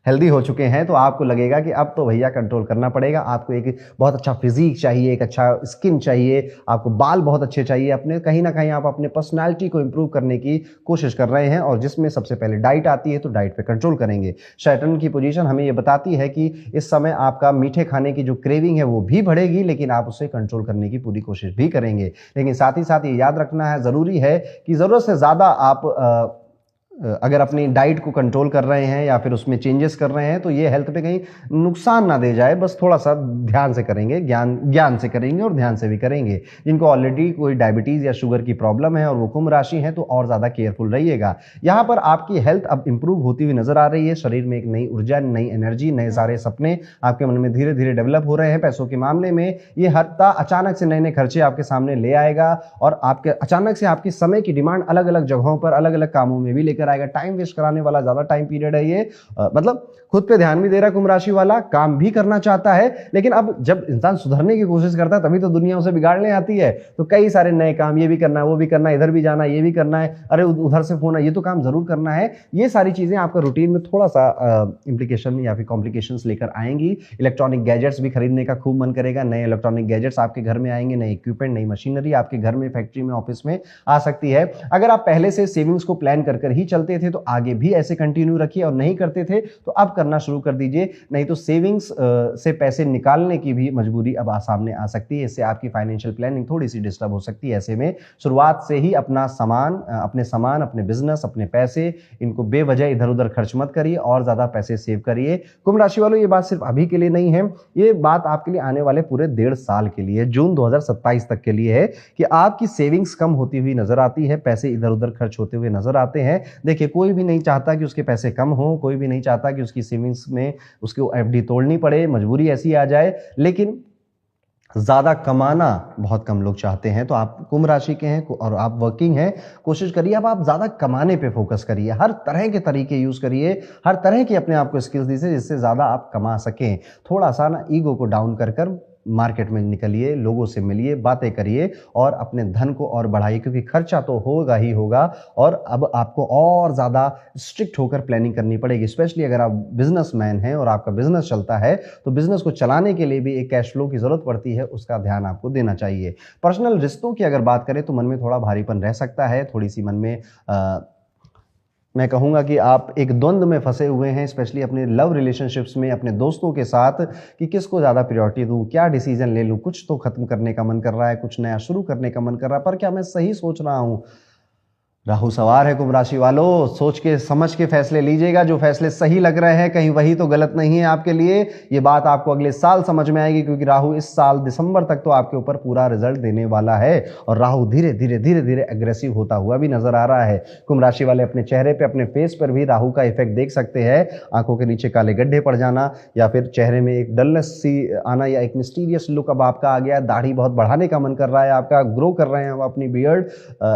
हेल्दी हो चुके हैं तो आपको लगेगा कि अब तो भैया कंट्रोल करना पड़ेगा। आपको एक बहुत अच्छा फिजिक चाहिए, एक अच्छा स्किन चाहिए, आपको बाल बहुत अच्छे चाहिए, अपने कहीं ना कहीं आप अपने पर्सनालिटी को इंप्रूव करने की कोशिश कर रहे हैं, और जिसमें सबसे पहले डाइट आती है, तो डाइट पे कंट्रोल करेंगे। सैटर्न की पोजीशन हमें ये बताती है कि इस समय आपका मीठे खाने की जो क्रेविंग है वो भी बढ़ेगी, लेकिन आप उसे कंट्रोल करने की पूरी कोशिश भी करेंगे। लेकिन साथ ही साथ ये याद रखना है, ज़रूरी है कि ज़रूरत से ज़्यादा आप अगर अपनी डाइट को कंट्रोल कर रहे हैं या फिर उसमें चेंजेस कर रहे हैं तो ये हेल्थ पे कहीं नुकसान ना दे जाए, बस थोड़ा सा ध्यान से करेंगे, ज्ञान से करेंगे और ध्यान से भी करेंगे। जिनको ऑलरेडी कोई डायबिटीज़ या शुगर की प्रॉब्लम है और वो कुंभ राशि है तो और ज़्यादा केयरफुल रहिएगा। यहाँ पर आपकी हेल्थ अब इंप्रूव होती हुई नजर आ रही है, शरीर में एक नई ऊर्जा, नई एनर्जी, नए सारे सपने आपके मन में धीरे धीरे डेवलप हो रहे हैं। पैसों के मामले में ये हफ्ता अचानक से नए नए खर्चे आपके सामने ले आएगा और आपके अचानक से आपकी समय की डिमांड अलग अलग जगहों पर अलग अलग कामों में भी लेकर आएगा। टाइम वेस्ट कराने वाला ज्यादा टाइम पीरियड है ये, मतलब खुद पे ध्यान भी दे रहा है कुंभ राशि वाला, काम भी करना चाहता है, लेकिन अब जब इंसान सुधरने की कोशिश करता है तभी तो दुनिया उसे बिगाड़ने आती है। तो कई सारे नए काम, ये भी करना है, वो भी करना है, इधर भी जाना है, ये भी करना है, अरे उधर से फोन है, ये तो काम जरूर करना है। ये सारी चीजें आपका रूटीन में थोड़ा सा इंप्लीकेशन या फिर कॉम्प्लिकेशंस लेकर आएंगी। इलेक्ट्रॉनिक गैजेट्स भी खरीदने का खूब मन करेगा, नए इलेक्ट्रॉनिक गैजेट्स आपके घर में आएंगे, नए इक्विपमेंट, नई मशीनरी आपके घर में, फैक्ट्री में, ऑफिस में आ सकती है। अगर आप पहले से सेविंग्स को प्लान कर ही चलते थे तो आगे भी ऐसे कंटिन्यू रखिए, और नहीं करते थे तो अब करना शुरू कर दीजिए, नहीं तो सेविंग्स से पैसे निकालने की भी मजबूरी अब सामने आ सकती है। इससे आपकी फाइनेंशियल प्लानिंग थोड़ी सी डिस्टर्ब हो सकती है। ऐसे में शुरुआत से ही अपना सामान, अपने बिजनेस, अपने पैसे, इनको बेवजह इधर उधर खर्च मत करिए और ज्यादा पैसे सेव करिए। कुंभ राशि वालों, ये बात सिर्फ अभी के लिए नहीं है, ये बात आपके लिए आने वाले पूरे 1.5 साल के लिए, जून 2027 तक के लिए है कि आपकी सेविंग्स कम होती हुई नजर आती है, पैसे इधर उधर खर्च होते हुए नजर आते हैं। देखिए, कोई भी नहीं चाहता कि उसके पैसे कम हो, कोई भी नहीं चाहता कि उसकी सेविंग्स में उसको एफडी तोड़नी पड़े, मजबूरी ऐसी आ जाए, लेकिन ज्यादा कमाना बहुत कम लोग चाहते हैं। तो आप कुंभ राशि के हैं और आप वर्किंग हैं, कोशिश करिए अब आप ज्यादा कमाने पे फोकस करिए, हर तरह के तरीके यूज करिए, हर तरह की अपने आप को स्किल्स दीजिए जिससे ज्यादा आप कमा सकें। थोड़ा सा ना ईगो को डाउन कर मार्केट में निकलिए, लोगों से मिलिए, बातें करिए और अपने धन को और बढ़ाइए, क्योंकि खर्चा तो होगा ही होगा और अब आपको और ज़्यादा स्ट्रिक्ट होकर प्लानिंग करनी पड़ेगी। स्पेशली अगर आप बिजनेसमैन हैं और आपका बिजनेस चलता है तो बिजनेस को चलाने के लिए भी एक कैश फ्लो की ज़रूरत पड़ती है, उसका ध्यान आपको देना चाहिए। पर्सनल रिश्तों की अगर बात करें तो मन में थोड़ा भारीपन रह सकता है, थोड़ी सी मन में मैं कहूँगा कि आप एक द्वंद्व में फंसे हुए हैं, स्पेशली अपने लव रिलेशनशिप्स में, अपने दोस्तों के साथ, कि किसको ज़्यादा प्रायोरिटी दूँ, क्या डिसीजन ले लूँ। कुछ तो ख़त्म करने का मन कर रहा है, कुछ नया शुरू करने का मन कर रहा है, पर क्या मैं सही सोच रहा हूँ। राहु सवार है कुंभ राशि वालों, सोच के समझ के फैसले लीजिएगा। जो फैसले सही लग रहे हैं कहीं वही तो गलत नहीं है आपके लिए। ये बात आपको अगले साल समझ में आएगी, क्योंकि राहु इस साल दिसंबर तक तो आपके ऊपर पूरा रिजल्ट देने वाला है और राहु धीरे धीरे एग्रेसिव होता हुआ भी नजर आ रहा है। कुंभ राशि वाले अपने चेहरे पे, अपने फेस पर भी राहु का इफेक्ट देख सकते हैं। आंखों के नीचे काले गड्ढे पड़ जाना या फिर चेहरे में एक डलनेस सी आना या एक मिस्टीरियस लुक अब आपका आ गया, दाढ़ी बहुत बढ़ाने का मन कर रहा है आपका, ग्रो कर रहे हैं अब अपनी बियर्ड,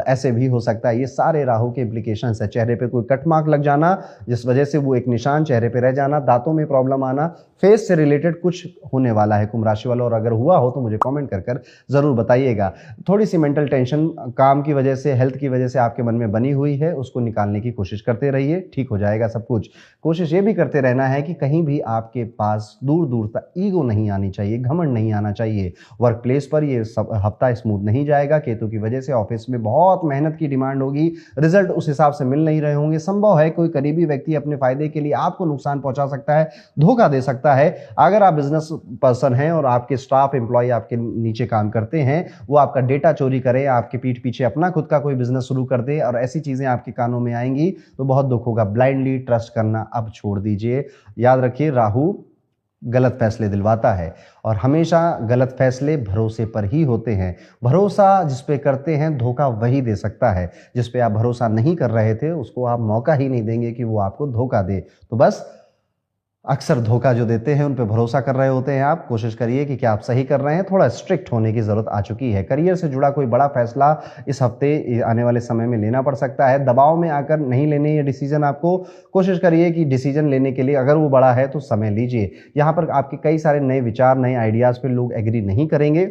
ऐसे भी हो सकता है। ये सारे राहु के इम्प्लीकेशंस है। चेहरे पे कोई कट मार्क लग जाना जिस वजह से वो एक निशान चेहरे पे रह जाना, दांतों में प्रॉब्लम आना, फेस से रिलेटेड कुछ होने वाला है कुंभ राशि वालों। और अगर हुआ हो तो मुझे कमेंट कर जरूर बताइएगा। थोड़ी सी मेंटल टेंशन काम की वजह से, हेल्थ की वजह से आपके मन में बनी हुई है, उसको निकालने की कोशिश करते रहिए, ठीक हो जाएगा सब कुछ। कोशिश ये भी करते रहना है कि कहीं भी आपके पास दूर दूर तक ईगो नहीं आनी चाहिए, घमंड नहीं आना चाहिए। वर्क प्लेस पर ये सब हफ्ता स्मूथ नहीं जाएगा, केतु की वजह से ऑफिस में बहुत मेहनत की डिमांड होगी, रिजल्ट उस हिसाब से मिल नहीं रहे होंगे। संभव है कोई करीबी व्यक्ति अपने फायदे के लिए आपको नुकसान पहुंचा सकता है, धोखा दे सकता है। अगर आप बिजनेस पर्सन हैं और आपके स्टाफ एम्प्लॉय आपके नीचे काम करते हैं, वो आपका डेटा चोरी करें, आपके पीठ पीछे अपना खुद का कोई बिजनेस शुरू कर दे और ऐसी चीजें आपके कानों में आएंगी तो बहुत दुख होगा। ब्लाइंडली ट्रस्ट करना अब छोड़ दीजिए। याद रखिए, राहु गलत फैसले दिलवाता है और हमेशा गलत फैसले भरोसे पर ही होते हैं। भरोसा जिस पे करते हैं धोखा वही दे सकता है। जिस पे आप भरोसा नहीं कर रहे थे उसको आप मौका ही नहीं देंगे कि वो आपको धोखा दे। तो बस अक्सर धोखा जो देते हैं उन पे भरोसा कर रहे होते हैं आप। कोशिश करिए कि क्या आप सही कर रहे हैं। थोड़ा स्ट्रिक्ट होने की ज़रूरत आ चुकी है। करियर से जुड़ा कोई बड़ा फैसला इस हफ्ते आने वाले समय में लेना पड़ सकता है। दबाव में आकर नहीं लेने ये डिसीजन आपको। कोशिश करिए कि डिसीजन लेने के लिए अगर वो बड़ा है तो समय लीजिए। यहाँ पर आपके कई सारे नए विचार, नए आइडियाज़ पे लोग एग्री नहीं करेंगे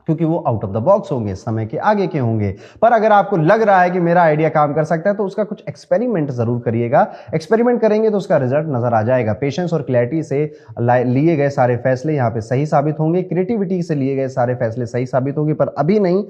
क्योंकि वो आउट ऑफ द बॉक्स होंगे, समय के आगे के होंगे। पर अगर आपको लग रहा है कि मेरा आइडिया काम कर सकता है तो उसका कुछ एक्सपेरिमेंट जरूर करिएगा। एक्सपेरिमेंट करेंगे तो उसका रिजल्ट नजर आ जाएगा। पेशेंस और क्लैरिटी से लिए गए सारे फैसले यहाँ पे सही साबित होंगे। क्रिएटिविटी से लिए गए सारे फैसले सही साबित होंगे, पर अभी नहीं।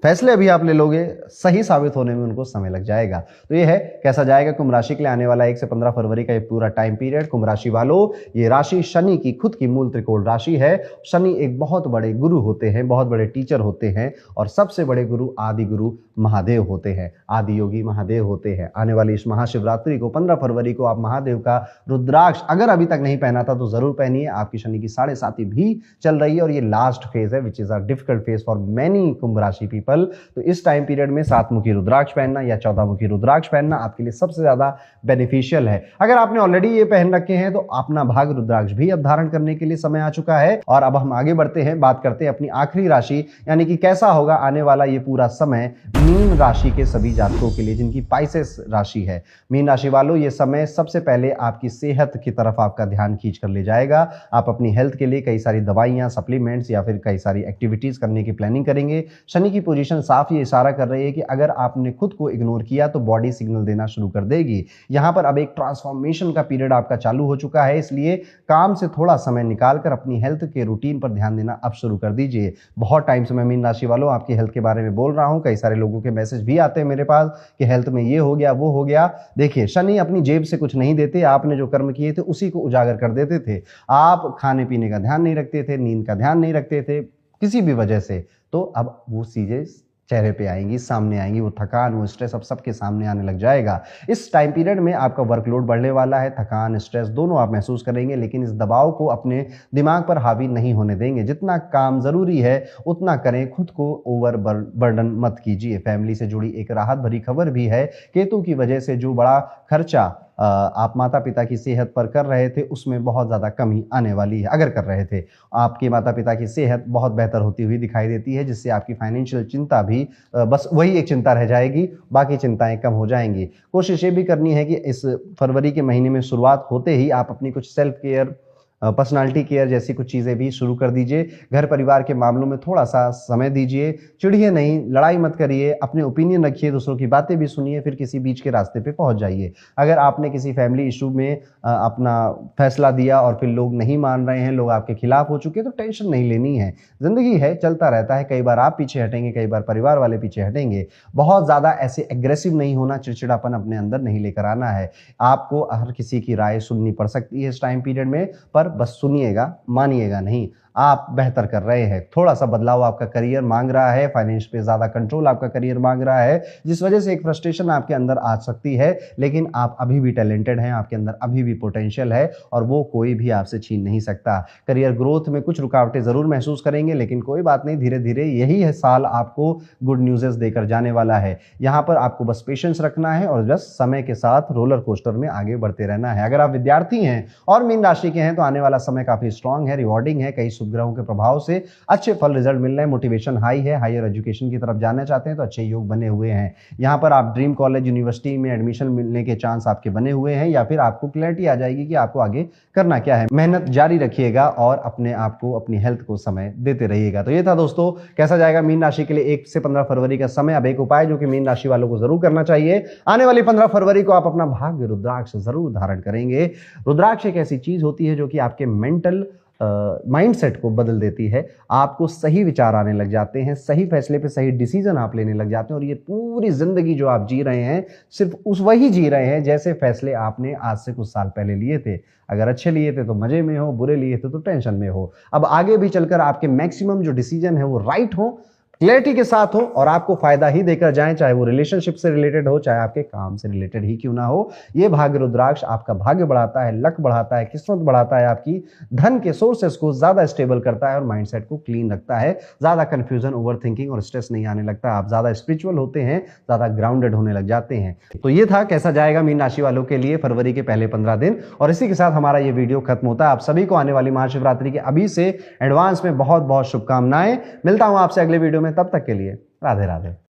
फैसले अभी आप ले लोगे, सही साबित होने में उनको समय लग जाएगा। तो ये है कैसा जाएगा कुंभ राशि के लिए आने वाला 1 से 15 फरवरी का ये पूरा टाइम पीरियड। कुंभ राशि वालों, ये राशि शनि की खुद की मूल त्रिकोण राशि है। शनि एक बहुत बड़े गुरु होते हैं, बहुत बड़े टीचर होते हैं, और सबसे बड़े गुरु आदि गुरु महादेव होते हैं, आदि योगी महादेव होते हैं। आने वाली इस महाशिवरात्रि को 15 फरवरी को आप महादेव का रुद्राक्ष अगर अभी तक नहीं पहना था तो जरूर पहनिए। आपकी शनि की 7.5 भी चल रही है और ये लास्ट फेज है, which is a difficult phase for many Kumbh rashi people. तो इस टाइम पीरियड में 7 मुखी रुद्राक्ष पहनना या 14 मुखी रुद्राक्ष पहनना आपके लिए सबसे ज्यादा बेनिफिशियल है। अगर आपने ऑलरेडी ये पहन रखे हैं तो अपना भाग रुद्राक्ष भी अब धारण करने के लिए समय आ चुका है। और अब हम आगे बढ़ते हैं, बात करते हैं अपनी आखिरी राशि, यानी कि कैसा होगा आने वाला ये पूरा समय मीन राशि के सभी जातकों के लिए जिनकी पाइसेस राशि है। मीन राशि वालों, ये समय सबसे पहले आपकी सेहत की तरफ आपका ध्यान खींच कर ले जाएगा। आप अपनी हेल्थ के लिए कई सारी दवाइयां, सप्लीमेंट्स या फिर कई सारी एक्टिविटीज करने की प्लानिंग करेंगे। शनि की पोजीशन साफ ये इशारा कर रही है कि अगर आपने खुद को इग्नोर किया तो बॉडी सिग्नल देना शुरू कर देगी। यहां पर अब एक ट्रांसफॉर्मेशन का पीरियड आपका चालू हो चुका है, इसलिए काम से थोड़ा समय निकालकर अपनी हेल्थ के रूटीन पर ध्यान देना अब शुरू कर दीजिए। बहुत टाइम से मैं मीन राशि वालों आपकी हेल्थ के बारे में बोल रहा हूं, कई सारे लोगों के मैसेज भी आते हैं मेरे पास कि हेल्थ में ये हो गया, वो हो गया। देखिए, शनि अपनी जेब से कुछ नहीं देते। आपने जो कर्म किए थे उसी को उजागर कर देते थे। आप खाने पीने का ध्यान नहीं रखते थे, नींद का ध्यान नहीं रखते थे किसी भी वजह से, तो अब वो चीजें चेहरे पे आएंगी, सामने आएंगी। वो थकान, वो स्ट्रेस अब सबके सामने आने लग जाएगा। इस टाइम पीरियड में आपका वर्कलोड बढ़ने वाला है। थकान, स्ट्रेस दोनों आप महसूस करेंगे, लेकिन इस दबाव को अपने दिमाग पर हावी नहीं होने देंगे। जितना काम जरूरी है उतना करें, खुद को ओवर बर्डन मत कीजिए। फैमिली से जुड़ी एक राहत भरी खबर भी है। केतु की वजह से जो बड़ा खर्चा आप माता पिता की सेहत पर कर रहे थे उसमें बहुत ज़्यादा कमी आने वाली है। अगर कर रहे थे, आपके माता पिता की सेहत बहुत बेहतर होती हुई दिखाई देती है, जिससे आपकी फाइनेंशियल चिंता भी बस वही एक चिंता रह जाएगी, बाकी चिंताएं कम हो जाएंगी। कोशिश ये भी करनी है कि इस फरवरी के महीने में शुरुआत होते ही आप अपनी कुछ सेल्फ केयर, पर्सनालिटी केयर जैसी कुछ चीज़ें भी शुरू कर दीजिए। घर परिवार के मामलों में थोड़ा सा समय दीजिए। चिढ़िए नहीं, लड़ाई मत करिए, अपने ओपिनियन रखिए, दूसरों की बातें भी सुनिए, फिर किसी बीच के रास्ते पे पहुंच जाइए। अगर आपने किसी फैमिली इशू में अपना फैसला दिया और फिर लोग नहीं मान रहे हैं, लोग आपके खिलाफ हो चुके हैं, तो टेंशन नहीं लेनी है। जिंदगी है, चलता रहता है। कई बार आप पीछे हटेंगे, कई बार परिवार वाले पीछे हटेंगे। बहुत ज़्यादा ऐसे एग्रेसिव नहीं होना, चिड़चिड़ापन अपने अंदर नहीं लेकर आना है। आपको हर किसी की राय सुननी पड़ सकती है इस टाइम पीरियड में, पर बस सुनिएगा, मानिएगा नहीं। आप बेहतर कर रहे हैं। थोड़ा सा बदलाव आपका करियर मांग रहा है, फाइनेंस पे ज्यादा कंट्रोल आपका करियर मांग रहा है, जिस वजह से एक फ्रस्ट्रेशन आपके अंदर आ सकती है। लेकिन आप अभी भी टैलेंटेड हैं, आपके अंदर अभी भी पोटेंशियल है और वो कोई भी आपसे छीन नहीं सकता। करियर ग्रोथ में कुछ रुकावटें जरूर महसूस करेंगे, लेकिन कोई बात नहीं, धीरे धीरे यही है साल आपको गुड न्यूज़ देकर जाने वाला है। यहाँ पर आपको बस पेशेंस रखना है और बस समय के साथ रोलर कोस्टर में आगे बढ़ते रहना है। अगर आप विद्यार्थी हैं और मीन राशि के हैं तो आने वाला समय काफी स्ट्रांग है, रिवॉर्डिंग है। कई शुभ ग्रहों के प्रभाव से अच्छे फल रिजल्ट मिल रहे हैं, मोटिवेशन हाई है। हायर एजुकेशन की तरफ जाना चाहते हैं तो अच्छे योग बने हुए हैं। यहाँ पर आप ड्रीम कॉलेज, यूनिवर्सिटी में एडमिशन मिलने के चांस आपके बने हुए हैं, या फिर आपको क्लैरिटी आ जाएगी कि आपको आगे करना क्या है। मेहनत जारी रखिएगा और अपने आप को, अपनी हेल्थ को समय देते रहिएगा। तो ये था दोस्तों, कैसा जाएगा मीन राशि के लिए 1 से 15 फरवरी का समय। अब एक उपाय जो कि मीन राशि वालों को जरूर करना चाहिए, आने वाली 15 फरवरी को आप अपना भाग्य रुद्राक्ष जरूर धारण करेंगे। रुद्राक्ष एक ऐसी चीज होती है जो कि आपके मेंटल माइंडसेट को बदल देती है। आपको सही विचार आने लग जाते हैं, सही फैसले पे सही डिसीजन आप लेने लग जाते हैं, और ये पूरी जिंदगी जो आप जी रहे हैं सिर्फ उस वही जी रहे हैं जैसे फैसले आपने आज से कुछ साल पहले लिए थे। अगर अच्छे लिए थे तो मजे में हो, बुरे लिए थे तो टेंशन में हो। अब आगे भी चलकर आपके मैक्सिमम जो डिसीजन है वो राइट हो, क्लैरिटी के साथ हो और आपको फायदा ही देकर जाएं, चाहे वो रिलेशनशिप से रिलेटेड हो, चाहे आपके काम से रिलेटेड ही क्यों ना हो। ये भाग्य रुद्राक्ष आपका भाग्य बढ़ाता है, लक बढ़ाता है, किस्मत बढ़ाता है, आपकी धन के सोर्सेस को ज्यादा स्टेबल करता है और माइंडसेट को क्लीन रखता है। ज्यादा कंफ्यूजन, ओवर थिंकिंग और स्ट्रेस नहीं आने लगता। आप ज्यादा स्पिरिचुअल होते हैं, ज्यादा ग्राउंडेड होने लग जाते हैं। तो ये था कैसा जाएगा मीन राशि वालों के लिए फरवरी के पहले 15 दिन। और इसी के साथ हमारा ये वीडियो खत्म होता है। आप सभी को आने वाली महाशिवरात्रि के अभी से एडवांस में बहुत बहुत शुभकामनाएं। मिलता हूं आपसे अगले वीडियो में, तब तक के लिए राधे राधे।